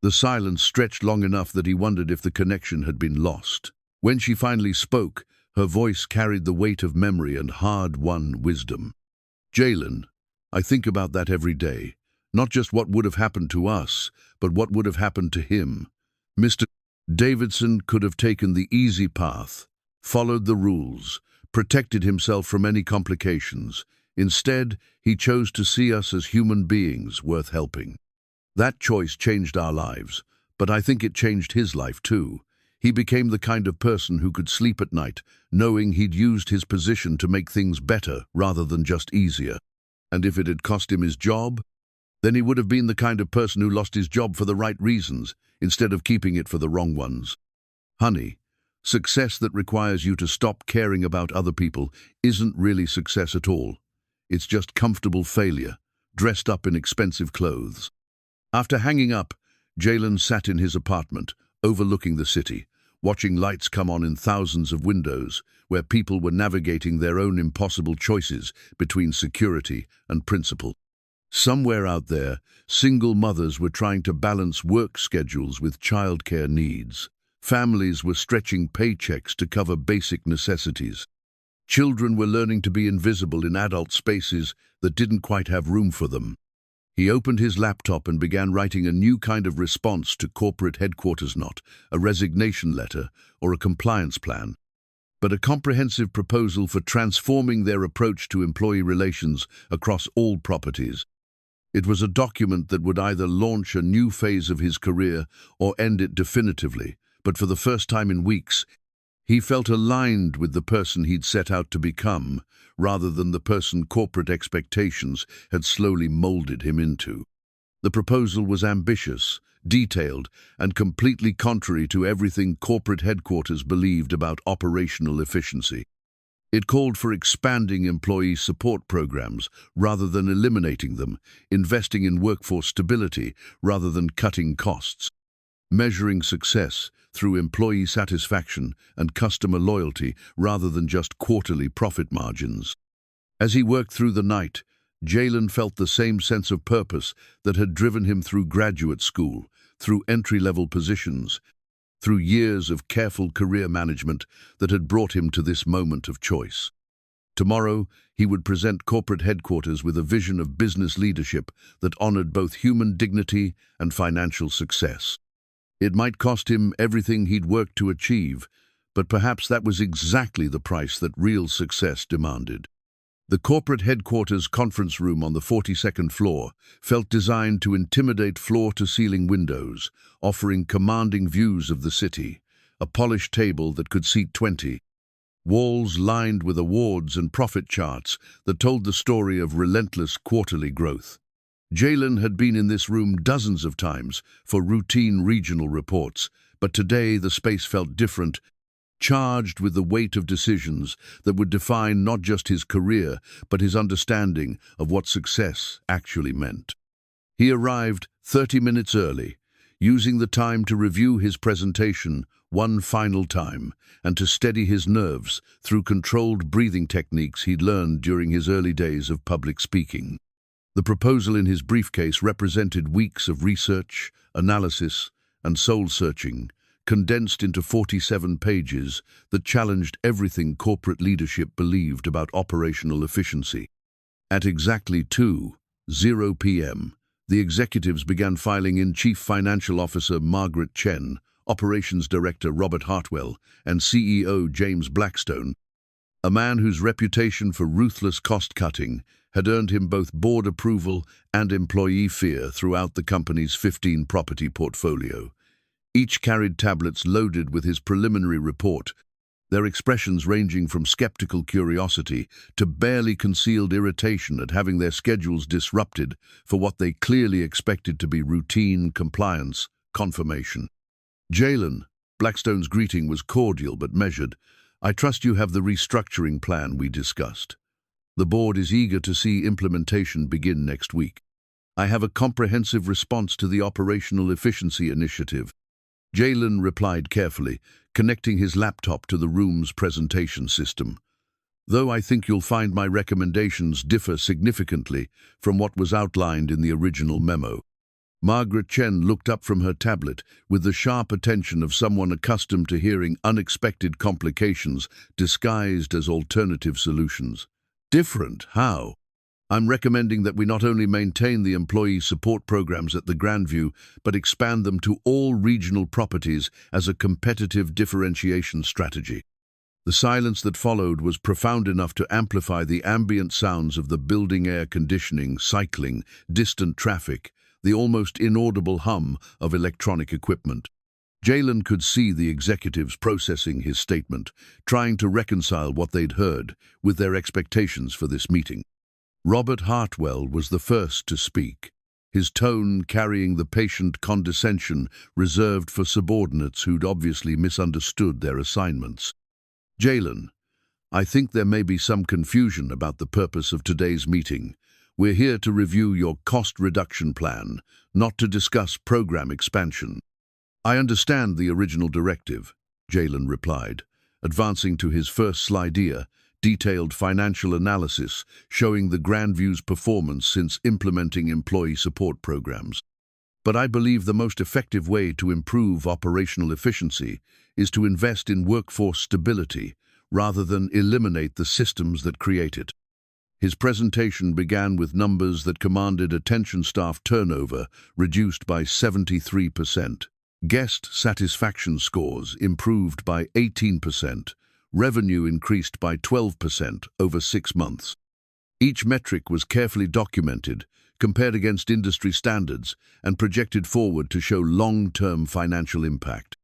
The silence stretched long enough that he wondered if the connection had been lost. When she finally spoke, her voice carried the weight of memory and hard-won wisdom. "Jalen, I think about that every day. Not just what would have happened to us, but what would have happened to him. Mr. Davidson could have taken the easy path, followed the rules, protected himself from any complications. Instead, he chose to see us as human beings worth helping. That choice changed our lives, but I think it changed his life too. He became the kind of person who could sleep at night, knowing he'd used his position to make things better rather than just easier. And if it had cost him his job, then he would have been the kind of person who lost his job for the right reasons, instead of keeping it for the wrong ones. Honey, success that requires you to stop caring about other people isn't really success at all. It's just comfortable failure, dressed up in expensive clothes." After hanging up, Jalen sat in his apartment, overlooking the city, watching lights come on in thousands of windows, where people were navigating their own impossible choices between security and principle. Somewhere out there, single mothers were trying to balance work schedules with childcare needs. Families were stretching paychecks to cover basic necessities. Children were learning to be invisible in adult spaces that didn't quite have room for them. He opened his laptop and began writing a new kind of response to corporate headquarters, not a resignation letter or a compliance plan, but a comprehensive proposal for transforming their approach to employee relations across all properties. It was a document that would either launch a new phase of his career or end it definitively, but for the first time in weeks, he felt aligned with the person he'd set out to become, rather than the person corporate expectations had slowly molded him into. The proposal was ambitious, detailed, and completely contrary to everything corporate headquarters believed about operational efficiency. It called for expanding employee support programs rather than eliminating them, investing in workforce stability rather than cutting costs, measuring success through employee satisfaction and customer loyalty rather than just quarterly profit margins. As he worked through the night, Jalen felt the same sense of purpose that had driven him through graduate school, through entry-level positions, through years of careful career management that had brought him to this moment of choice. Tomorrow, he would present corporate headquarters with a vision of business leadership that honored both human dignity and financial success. It might cost him everything he'd worked to achieve, but perhaps that was exactly the price that real success demanded. The corporate headquarters conference room on the 42nd floor felt designed to intimidate floor-to-ceiling windows, offering commanding views of the city, a polished table that could seat 20, walls lined with awards and profit charts that told the story of relentless quarterly growth. Jalen had been in this room dozens of times for routine regional reports, but today the space felt different, charged with the weight of decisions that would define not just his career, but his understanding of what success actually meant. He arrived 30 minutes early, using the time to review his presentation one final time and to steady his nerves through controlled breathing techniques he'd learned during his early days of public speaking. The proposal in his briefcase represented weeks of research, analysis, and soul-searching, condensed into 47 pages that challenged everything corporate leadership believed about operational efficiency. At exactly 2:00 p.m., the executives began filing in Chief Financial Officer Margaret Chen, Operations Director Robert Hartwell, and CEO James Blackstone, a man whose reputation for ruthless cost-cutting had earned him both board approval and employee fear throughout the company's 15-property portfolio. Each carried tablets loaded with his preliminary report, their expressions ranging from skeptical curiosity to barely concealed irritation at having their schedules disrupted for what they clearly expected to be routine compliance confirmation. "Jalen," Blackstone's greeting was cordial but measured. "I trust you have the restructuring plan we discussed. The board is eager to see implementation begin next week. I have a comprehensive response to the operational efficiency initiative." Jalen replied carefully, connecting his laptop to the room's presentation system. "Though I think you'll find my recommendations differ significantly from what was outlined in the original memo." Margaret Chen looked up from her tablet with the sharp attention of someone accustomed to hearing unexpected complications disguised as alternative solutions. "Different? How?" "I'm recommending that we not only maintain the employee support programs at the Grandview, but expand them to all regional properties as a competitive differentiation strategy." The silence that followed was profound enough to amplify the ambient sounds of the building air conditioning, cycling, distant traffic, the almost inaudible hum of electronic equipment. Jalen could see the executives processing his statement, trying to reconcile what they'd heard with their expectations for this meeting. Robert Hartwell was the first to speak, his tone carrying the patient condescension reserved for subordinates who'd obviously misunderstood their assignments. "Jalen, I think there may be some confusion about the purpose of today's meeting. We're here to review your cost reduction plan, not to discuss program expansion." "I understand the original directive," Jalen replied, advancing to his first slidea, detailed financial analysis showing the Grandview's performance since implementing employee support programs. "But I believe the most effective way to improve operational efficiency is to invest in workforce stability rather than eliminate the systems that create it." His presentation began with numbers that commanded attention: staff turnover reduced by 73%, guest satisfaction scores improved by 18%, revenue increased by 12% over 6 months. Each metric was carefully documented, compared against industry standards, and projected forward to show long-term financial impact.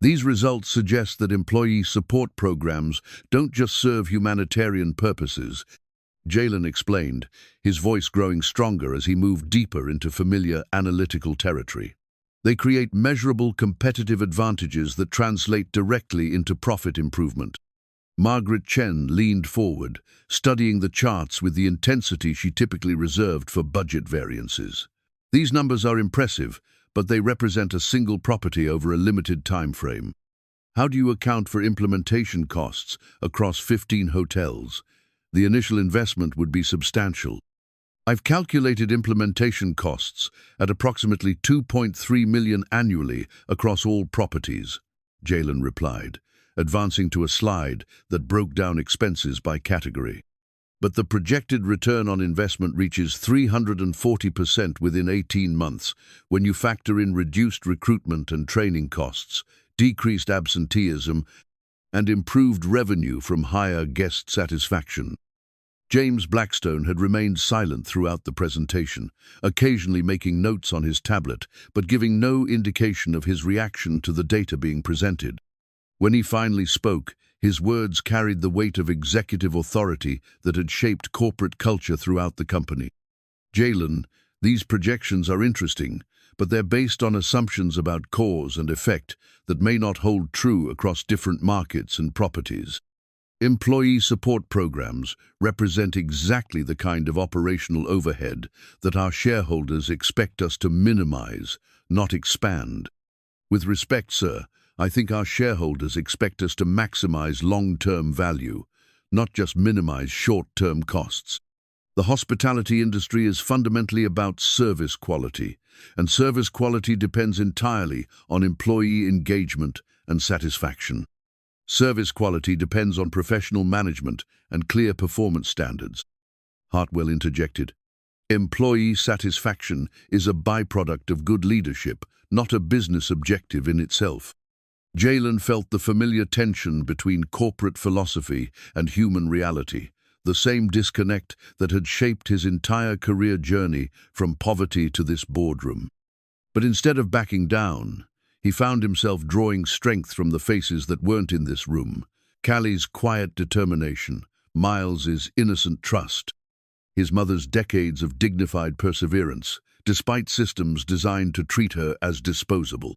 These results suggest that employee support programs don't just serve humanitarian purposes. Jalen explained, his voice growing stronger as he moved deeper into familiar analytical territory. They create measurable competitive advantages that translate directly into profit improvement. Margaret Chen leaned forward, studying the charts with the intensity she typically reserved for budget variances. These numbers are impressive, but they represent a single property over a limited time frame. How do you account for implementation costs across 15 hotels? The initial investment would be substantial. I've calculated implementation costs at approximately $2.3 million annually across all properties, Jalen replied, advancing to a slide that broke down expenses by category. But the projected return on investment reaches 340% within 18 months when you factor in reduced recruitment and training costs, decreased absenteeism, and improved revenue from higher guest satisfaction. James Blackstone had remained silent throughout the presentation, occasionally making notes on his tablet, but giving no indication of his reaction to the data being presented. When he finally spoke, his words carried the weight of executive authority that had shaped corporate culture throughout the company. Jalen, these projections are interesting, but they're based on assumptions about cause and effect that may not hold true across different markets and properties. Employee support programs represent exactly the kind of operational overhead that our shareholders expect us to minimize, not expand. With respect, sir, I think our shareholders expect us to maximize long-term value, not just minimize short-term costs. The hospitality industry is fundamentally about service quality, and service quality depends entirely on employee engagement and satisfaction. Service quality depends on professional management and clear performance standards. Hartwell interjected, employee satisfaction is a byproduct of good leadership, not a business objective in itself. Jalen felt the familiar tension between corporate philosophy and human reality, the same disconnect that had shaped his entire career journey from poverty to this boardroom. But instead of backing down, he found himself drawing strength from the faces that weren't in this room. Callie's quiet determination, Miles's innocent trust, his mother's decades of dignified perseverance, despite systems designed to treat her as disposable.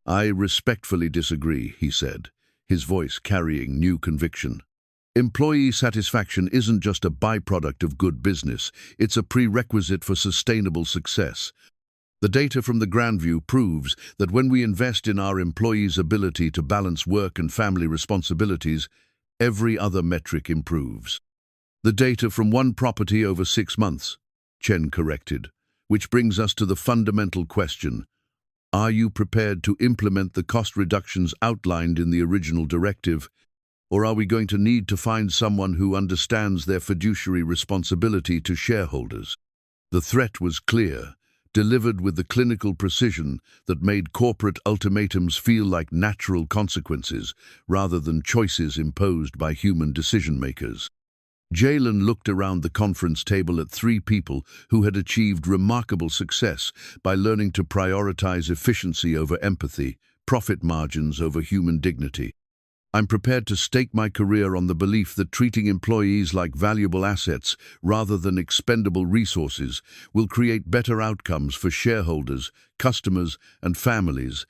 I respectfully disagree, he said, his voice carrying new conviction. Employee satisfaction isn't just a byproduct of good business, it's a prerequisite for sustainable success. The data from the Grandview proves that when we invest in our employees' ability to balance work and family responsibilities, every other metric improves. The data from one property over 6 months, Chen corrected, which brings us to the fundamental question. Are you prepared to implement the cost reductions outlined in the original directive, or are we going to need to find someone who understands their fiduciary responsibility to shareholders? The threat was clear, delivered with the clinical precision that made corporate ultimatums feel like natural consequences rather than choices imposed by human decision-makers. Jalen looked around the conference table at 3 people who had achieved remarkable success by learning to prioritize efficiency over empathy, profit margins over human dignity. I'm prepared to stake my career on the belief that treating employees like valuable assets rather than expendable resources will create better outcomes for shareholders, customers, and families,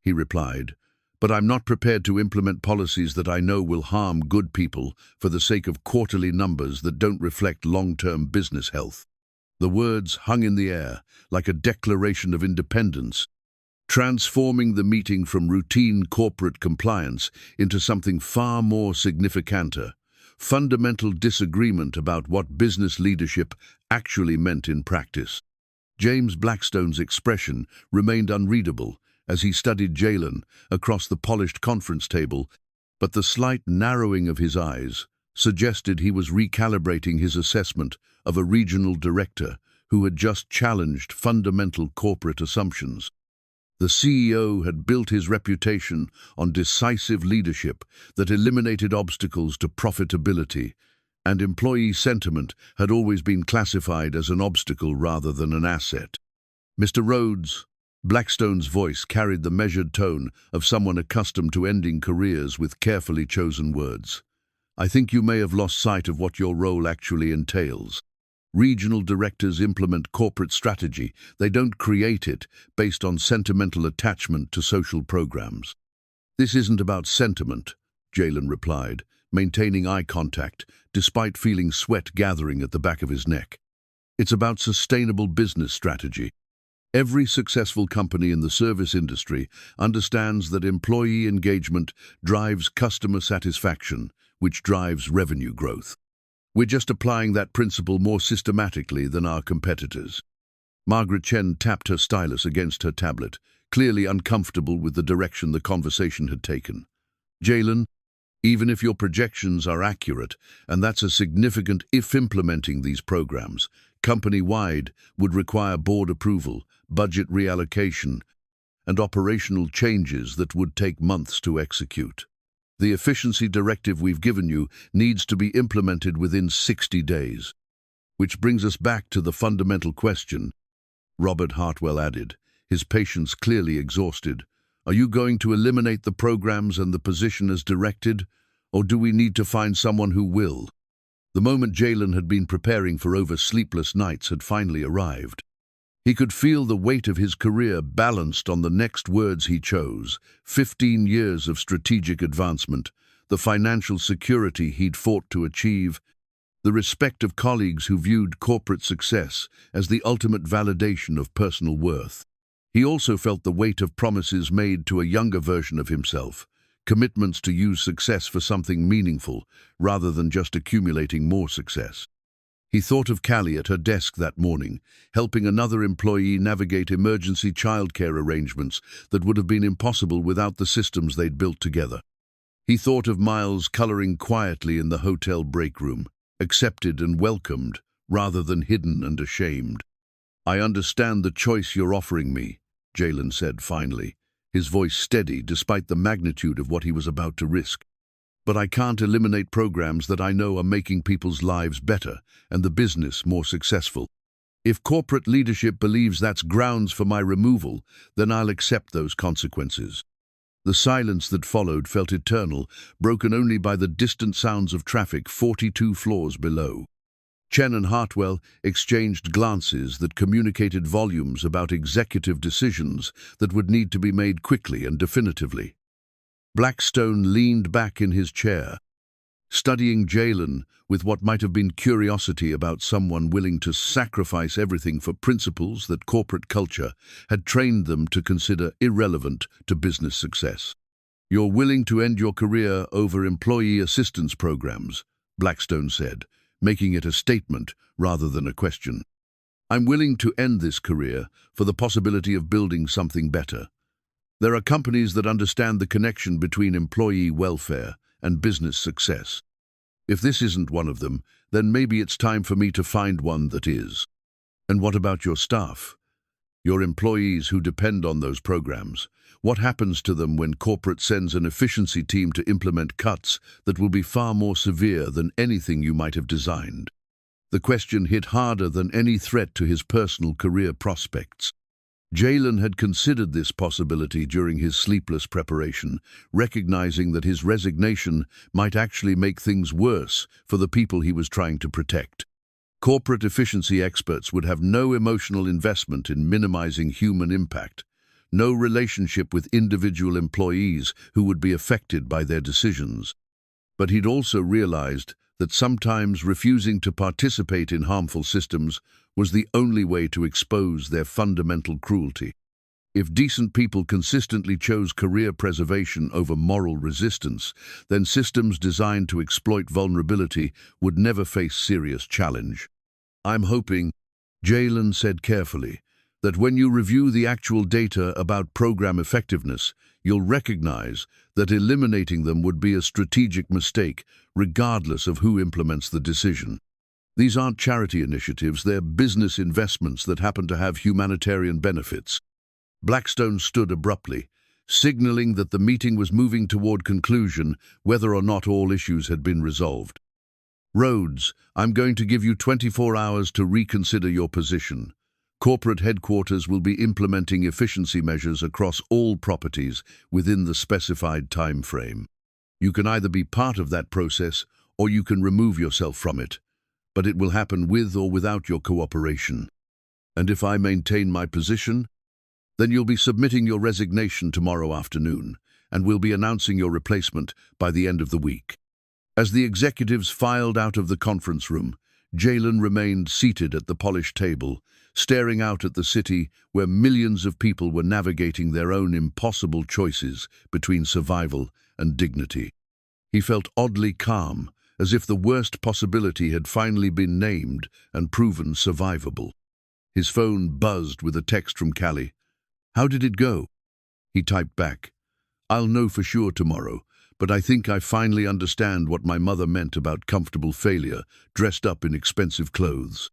he replied. But I'm not prepared to implement policies that I know will harm good people for the sake of quarterly numbers that don't reflect long-term business health. The words hung in the air like a declaration of independence, transforming the meeting from routine corporate compliance into something far more significant, fundamental disagreement about what business leadership actually meant in practice. James Blackstone's expression remained unreadable as he studied Jalen across the polished conference table, but the slight narrowing of his eyes suggested he was recalibrating his assessment of a regional director who had just challenged fundamental corporate assumptions. The CEO had built his reputation on decisive leadership that eliminated obstacles to profitability, and employee sentiment had always been classified as an obstacle rather than an asset. "Mr. Rhodes," Blackstone's voice carried the measured tone of someone accustomed to ending careers with carefully chosen words. "I think you may have lost sight of what your role actually entails. Regional directors implement corporate strategy. They don't create it based on sentimental attachment to social programs." "This isn't about sentiment," Jalen replied, maintaining eye contact despite feeling sweat gathering at the back of his neck. "It's about sustainable business strategy. Every successful company in the service industry understands that employee engagement drives customer satisfaction, which drives revenue growth. We're just applying that principle more systematically than our competitors." Margaret Chen tapped her stylus against her tablet, clearly uncomfortable with the direction the conversation had taken. "Jalen, even if your projections are accurate, and that's a significant if, implementing these programs, company-wide, would require board approval, budget reallocation, and operational changes that would take months to execute. The efficiency directive we've given you needs to be implemented within 60 days. Which brings us back to the fundamental question," Robert Hartwell added, his patience clearly exhausted. "Are you going to eliminate the programs and the position as directed, or do we need to find someone who will?" The moment Jalen had been preparing for over sleepless nights had finally arrived. He could feel the weight of his career balanced on the next words he chose: 15 years of strategic advancement, the financial security he'd fought to achieve, the respect of colleagues who viewed corporate success as the ultimate validation of personal worth. He also felt the weight of promises made to a younger version of himself, commitments to use success for something meaningful rather than just accumulating more success. He thought of Callie at her desk that morning, helping another employee navigate emergency childcare arrangements that would have been impossible without the systems they'd built together. He thought of Miles coloring quietly in the hotel breakroom, accepted and welcomed rather than hidden and ashamed. "I understand the choice you're offering me," Jalen said finally, his voice steady despite the magnitude of what he was about to risk. "But I can't eliminate programs that I know are making people's lives better and the business more successful. If corporate leadership believes that's grounds for my removal, then I'll accept those consequences." The silence that followed felt eternal, broken only by the distant sounds of traffic 42 floors below. Chen and Hartwell exchanged glances that communicated volumes about executive decisions that would need to be made quickly and definitively. Blackstone leaned back in his chair, studying Jalen with what might have been curiosity about someone willing to sacrifice everything for principles that corporate culture had trained them to consider irrelevant to business success. "You're willing to end your career over employee assistance programs," Blackstone said, making it a statement rather than a question. "I'm willing to end this career for the possibility of building something better. There are companies that understand the connection between employee welfare and business success. If this isn't one of them, then maybe it's time for me to find one that is." "And what about your staff? Your employees who depend on those programs? What happens to them when corporate sends an efficiency team to implement cuts that will be far more severe than anything you might have designed?" The question hit harder than any threat to his personal career prospects. Jalen had considered this possibility during his sleepless preparation, recognizing that his resignation might actually make things worse for the people he was trying to protect. Corporate efficiency experts would have no emotional investment in minimizing human impact, no relationship with individual employees who would be affected by their decisions. But he'd also realized that sometimes refusing to participate in harmful systems was the only way to expose their fundamental cruelty. If decent people consistently chose career preservation over moral resistance, then systems designed to exploit vulnerability would never face serious challenge. "I'm hoping," Jalen said carefully, "that when you review the actual data about program effectiveness, you'll recognize that eliminating them would be a strategic mistake, regardless of who implements the decision. These aren't charity initiatives, they're business investments that happen to have humanitarian benefits." Blackstone stood abruptly, signaling that the meeting was moving toward conclusion, whether or not all issues had been resolved. Rhodes, I'm going to give you 24 hours to reconsider your position. Corporate headquarters will be implementing efficiency measures across all properties within the specified time frame. You can either be part of that process or you can remove yourself from it, but it will happen with or without your cooperation. And if I maintain my position, then you'll be submitting your resignation tomorrow afternoon, and we'll be announcing your replacement by the end of the week. As the executives filed out of the conference room, Jalen remained seated at the polished table, staring out at the city where millions of people were navigating their own impossible choices between survival and dignity. He felt oddly calm, as if the worst possibility had finally been named and proven survivable. His phone buzzed with a text from Callie. "How did it go?" He typed back, "I'll know for sure tomorrow, but I think I finally understand what my mother meant about comfortable failure, dressed up in expensive clothes."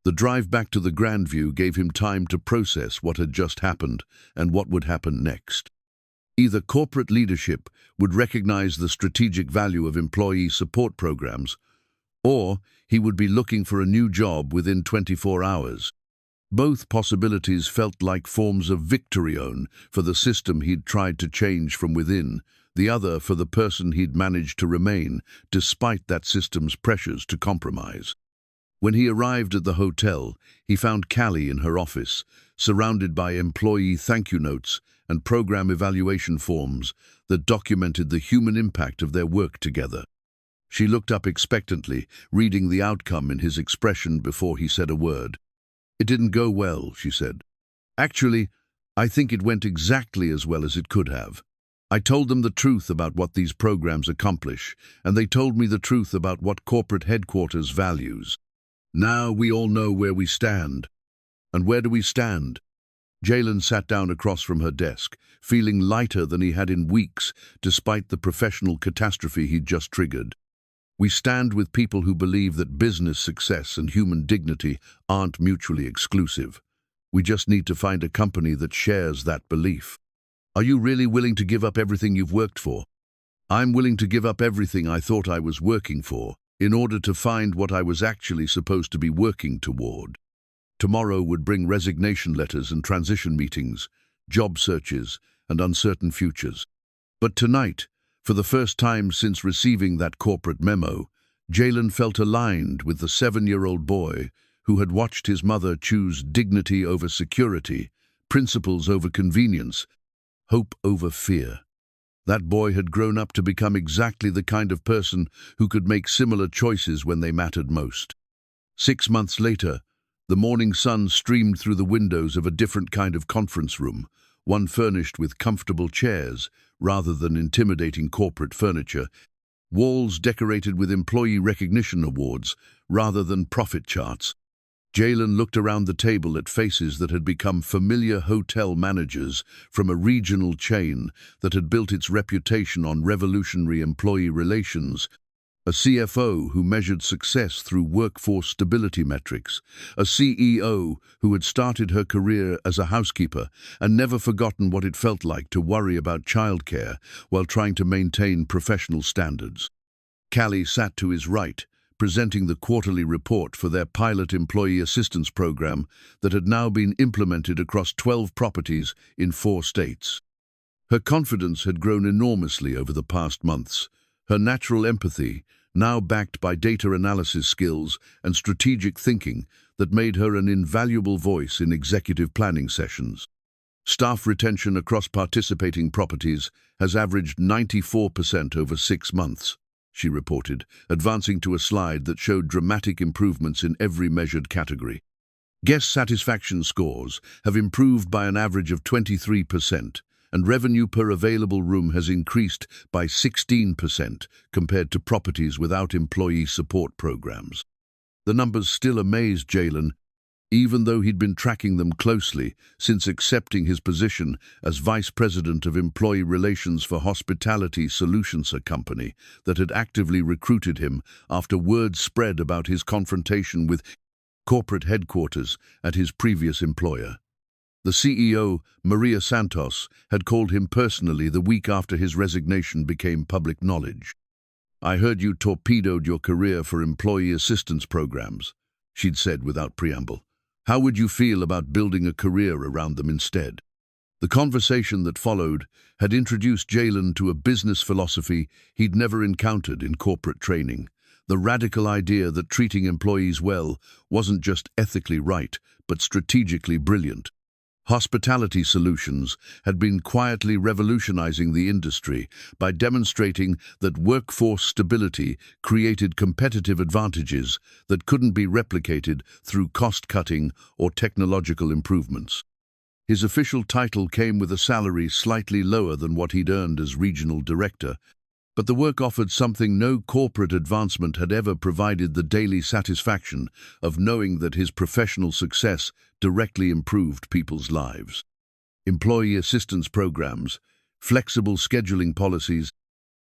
The drive back to the Grandview gave him time to process what had just happened and what would happen next. Either corporate leadership would recognize the strategic value of employee support programs, or he would be looking for a new job within 24 hours. Both possibilities felt like forms of victorione for the system he'd tried to change from within, the other for the person he'd managed to remain, despite that system's pressures to compromise. When he arrived at the hotel, he found Callie in her office, surrounded by employee thank you notes and program evaluation forms that documented the human impact of their work together. She looked up expectantly, reading the outcome in his expression before he said a word. "It didn't go well," she said. "Actually, I think it went exactly as well as it could have. I told them the truth about what these programs accomplish, and they told me the truth about what corporate headquarters values. Now we all know where we stand." "And where do we stand?" Jalen sat down across from her desk, feeling lighter than he had in weeks, despite the professional catastrophe he'd just triggered. "We stand with people who believe that business success and human dignity aren't mutually exclusive. We just need to find a company that shares that belief." "Are you really willing to give up everything you've worked for?" "I'm willing to give up everything I thought I was working for, in order to find what I was actually supposed to be working toward." Tomorrow would bring resignation letters and transition meetings, job searches, and uncertain futures. But tonight, for the first time since receiving that corporate memo, Jalen felt aligned with the 7-year-old boy who had watched his mother choose dignity over security, principles over convenience, hope over fear. That boy had grown up to become exactly the kind of person who could make similar choices when they mattered most. 6 months later, the morning sun streamed through the windows of a different kind of conference room, one furnished with comfortable chairs rather than intimidating corporate furniture, walls decorated with employee recognition awards rather than profit charts. Jalen looked around the table at faces that had become familiar hotel managers from a regional chain that had built its reputation on revolutionary employee relations, a CFO who measured success through workforce stability metrics, a CEO who had started her career as a housekeeper and never forgotten what it felt like to worry about childcare while trying to maintain professional standards. Callie sat to his right, presenting the quarterly report for their pilot employee assistance program that had now been implemented across 12 properties in 4 states. Her confidence had grown enormously over the past months, her natural empathy, now backed by data analysis skills and strategic thinking that made her an invaluable voice in executive planning sessions. Staff retention across participating properties has averaged 94% over 6 months. She reported, advancing to a slide that showed dramatic improvements in every measured category. Guest satisfaction scores have improved by an average of 23%, and revenue per available room has increased by 16% compared to properties without employee support programs. The numbers still amazed Jalen, even though he'd been tracking them closely since accepting his position as Vice President of Employee Relations for Hospitality Solutions, a company that had actively recruited him after word spread about his confrontation with corporate headquarters at his previous employer. The CEO, Maria Santos, had called him personally the week after his resignation became public knowledge. "I heard you torpedoed your career for employee assistance programs," she'd said without preamble. "How would you feel about building a career around them instead?" The conversation that followed had introduced Jalen to a business philosophy he'd never encountered in corporate training. The radical idea that treating employees well wasn't just ethically right, but strategically brilliant. Hospitality Solutions had been quietly revolutionizing the industry by demonstrating that workforce stability created competitive advantages that couldn't be replicated through cost-cutting or technological improvements. His official title came with a salary slightly lower than what he'd earned as regional director, but the work offered something no corporate advancement had ever provided: the daily satisfaction of knowing that his professional success directly improved people's lives. Employee assistance programs, flexible scheduling policies,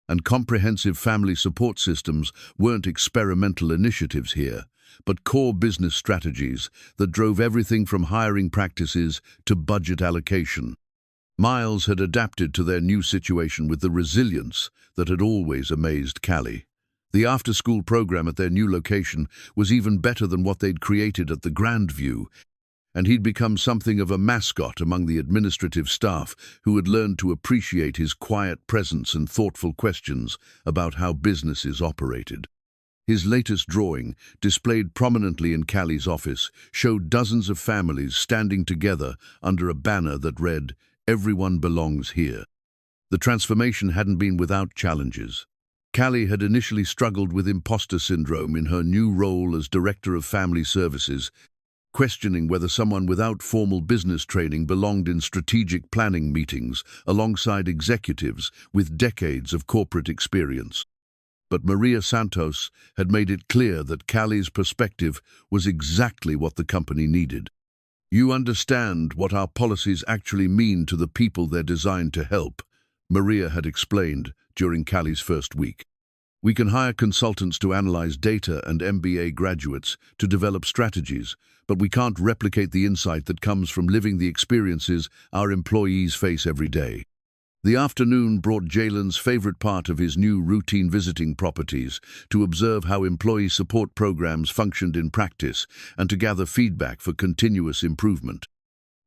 and comprehensive family support systems weren't experimental initiatives here, but core business strategies that drove everything from hiring practices to budget allocation. Miles had adapted to their new situation with the resilience that had always amazed Callie. The after-school program at their new location was even better than what they'd created at the Grandview, and he'd become something of a mascot among the administrative staff who had learned to appreciate his quiet presence and thoughtful questions about how businesses operated. His latest drawing, displayed prominently in Callie's office, showed dozens of families standing together under a banner that read, "Everyone belongs here." The transformation hadn't been without challenges. Callie had initially struggled with imposter syndrome in her new role as Director of Family Services, questioning whether someone without formal business training belonged in strategic planning meetings alongside executives with decades of corporate experience. But Maria Santos had made it clear that Callie's perspective was exactly what the company needed. "You understand what our policies actually mean to the people they're designed to help," Maria had explained during Callie's first week. "We can hire consultants to analyze data and MBA graduates to develop strategies, but we can't replicate the insight that comes from living the experiences our employees face every day." The afternoon brought Jalen's favorite part of his new routine: visiting properties to observe how employee support programs functioned in practice and to gather feedback for continuous improvement.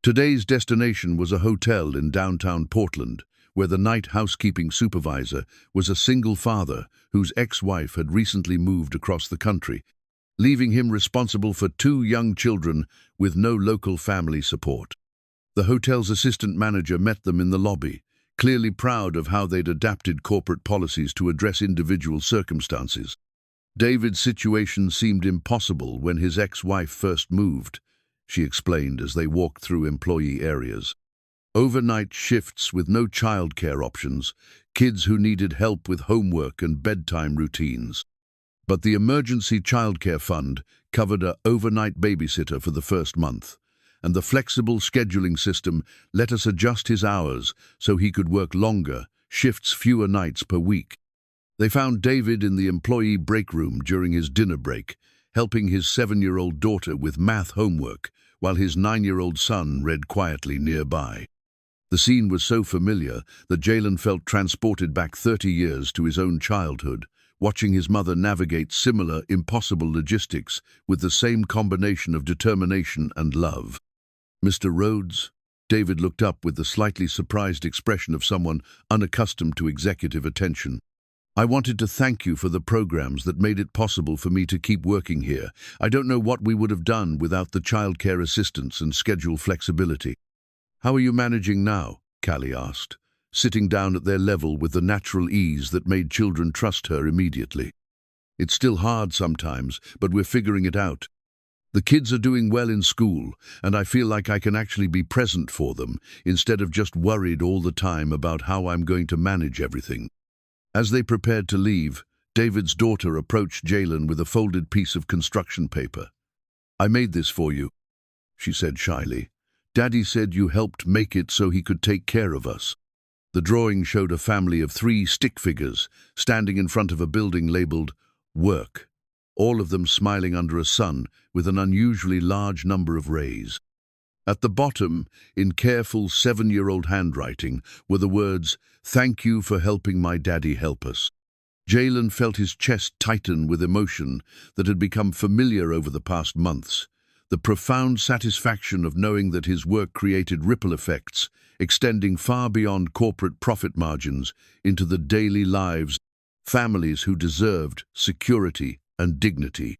Today's destination was a hotel in downtown Portland, where the night housekeeping supervisor was a single father whose ex-wife had recently moved across the country, leaving him responsible for 2 young children with no local family support. The hotel's assistant manager met them in the lobby, clearly proud of how they'd adapted corporate policies to address individual circumstances. David's situation seemed impossible when his ex-wife first moved, she explained as they walked through employee areas. Overnight shifts with no childcare options, kids who needed help with homework and bedtime routines. But the emergency childcare fund covered an overnight babysitter for the first month, and the flexible scheduling system let us adjust his hours so he could work longer, shifts, fewer nights per week. They found David in the employee breakroom during his dinner break, helping his 7-year-old daughter with math homework, while his 9-year-old son read quietly nearby. The scene was so familiar that Jalen felt transported back 30 years to his own childhood, watching his mother navigate similar, impossible logistics with the same combination of determination and love. "Mr. Rhodes?" David looked up with the slightly surprised expression of someone unaccustomed to executive attention. "I wanted to thank you for the programs that made it possible for me to keep working here. I don't know what we would have done without the childcare assistance and schedule flexibility." "How are you managing now?" Callie asked, sitting down at their level with the natural ease that made children trust her immediately. "It's still hard sometimes, but we're figuring it out. The kids are doing well in school, and I feel like I can actually be present for them, instead of just worried all the time about how I'm going to manage everything." As they prepared to leave, David's daughter approached Jalen with a folded piece of construction paper. "I made this for you," she said shyly. "Daddy said you helped make it so he could take care of us." The drawing showed a family of 3 stick figures standing in front of a building labeled "Work," all of them smiling under a sun with an unusually large number of rays. At the bottom, in careful 7-year-old handwriting, were the words, "Thank you for helping my daddy help us." Jalen felt his chest tighten with emotion that had become familiar over the past months. The profound satisfaction of knowing that his work created ripple effects, extending far beyond corporate profit margins into the daily lives of families who deserved security and dignity.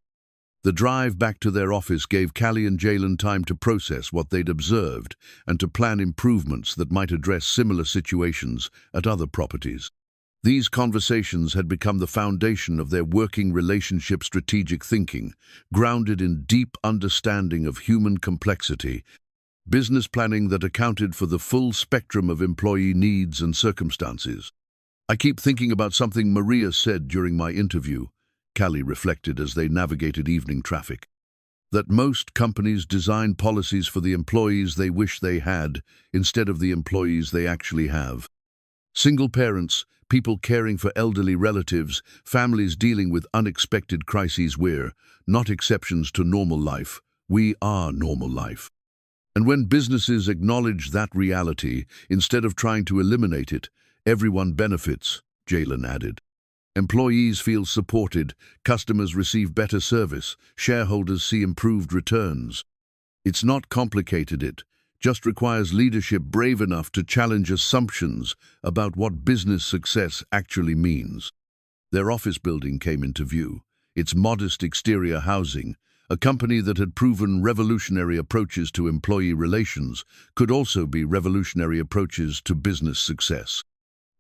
The drive back to their office gave Callie and Jalen time to process what they'd observed and to plan improvements that might address similar situations at other properties. These conversations had become the foundation of their working relationship strategic thinking, grounded in deep understanding of human complexity, business planning that accounted for the full spectrum of employee needs and circumstances. "I keep thinking about something Maria said during my interview," Callie reflected as they navigated evening traffic. "That most companies design policies for the employees they wish they had instead of the employees they actually have. Single parents, people caring for elderly relatives, families dealing with unexpected crises, we're not exceptions to normal life. We are normal life. And when businesses acknowledge that reality, instead of trying to eliminate it, everyone benefits," Jalen added. "Employees feel supported, customers receive better service, shareholders see improved returns. It's not complicated, it just requires leadership brave enough to challenge assumptions about what business success actually means." Their office building came into view, its modest exterior housing. A company that had proven revolutionary approaches to employee relations could also be revolutionary approaches to business success.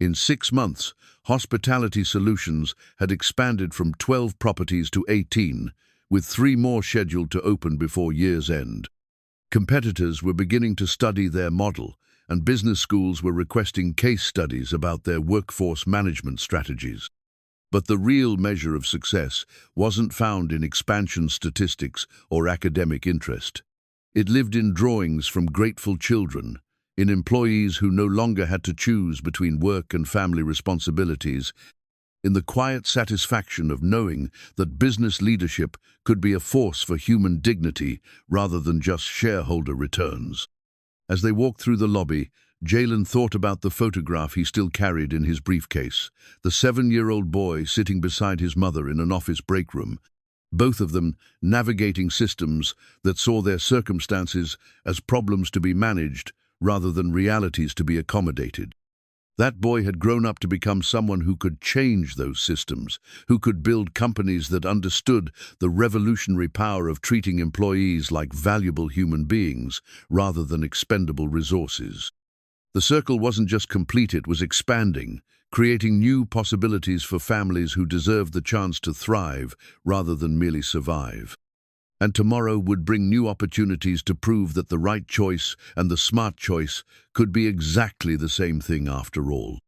In 6 months, Hospitality Solutions had expanded from 12 properties to 18, with 3 more scheduled to open before year's end. Competitors were beginning to study their model, and business schools were requesting case studies about their workforce management strategies. But the real measure of success wasn't found in expansion statistics or academic interest. It lived in drawings from grateful children, in employees who no longer had to choose between work and family responsibilities, in the quiet satisfaction of knowing that business leadership could be a force for human dignity rather than just shareholder returns. As they walked through the lobby, Jalen thought about the photograph he still carried in his briefcase, the 7-year-old boy sitting beside his mother in an office break room, both of them navigating systems that saw their circumstances as problems to be managed rather than realities to be accommodated. That boy had grown up to become someone who could change those systems, who could build companies that understood the revolutionary power of treating employees like valuable human beings rather than expendable resources. The circle wasn't just complete, it was expanding, creating new possibilities for families who deserved the chance to thrive rather than merely survive. And tomorrow would bring new opportunities to prove that the right choice and the smart choice could be exactly the same thing after all.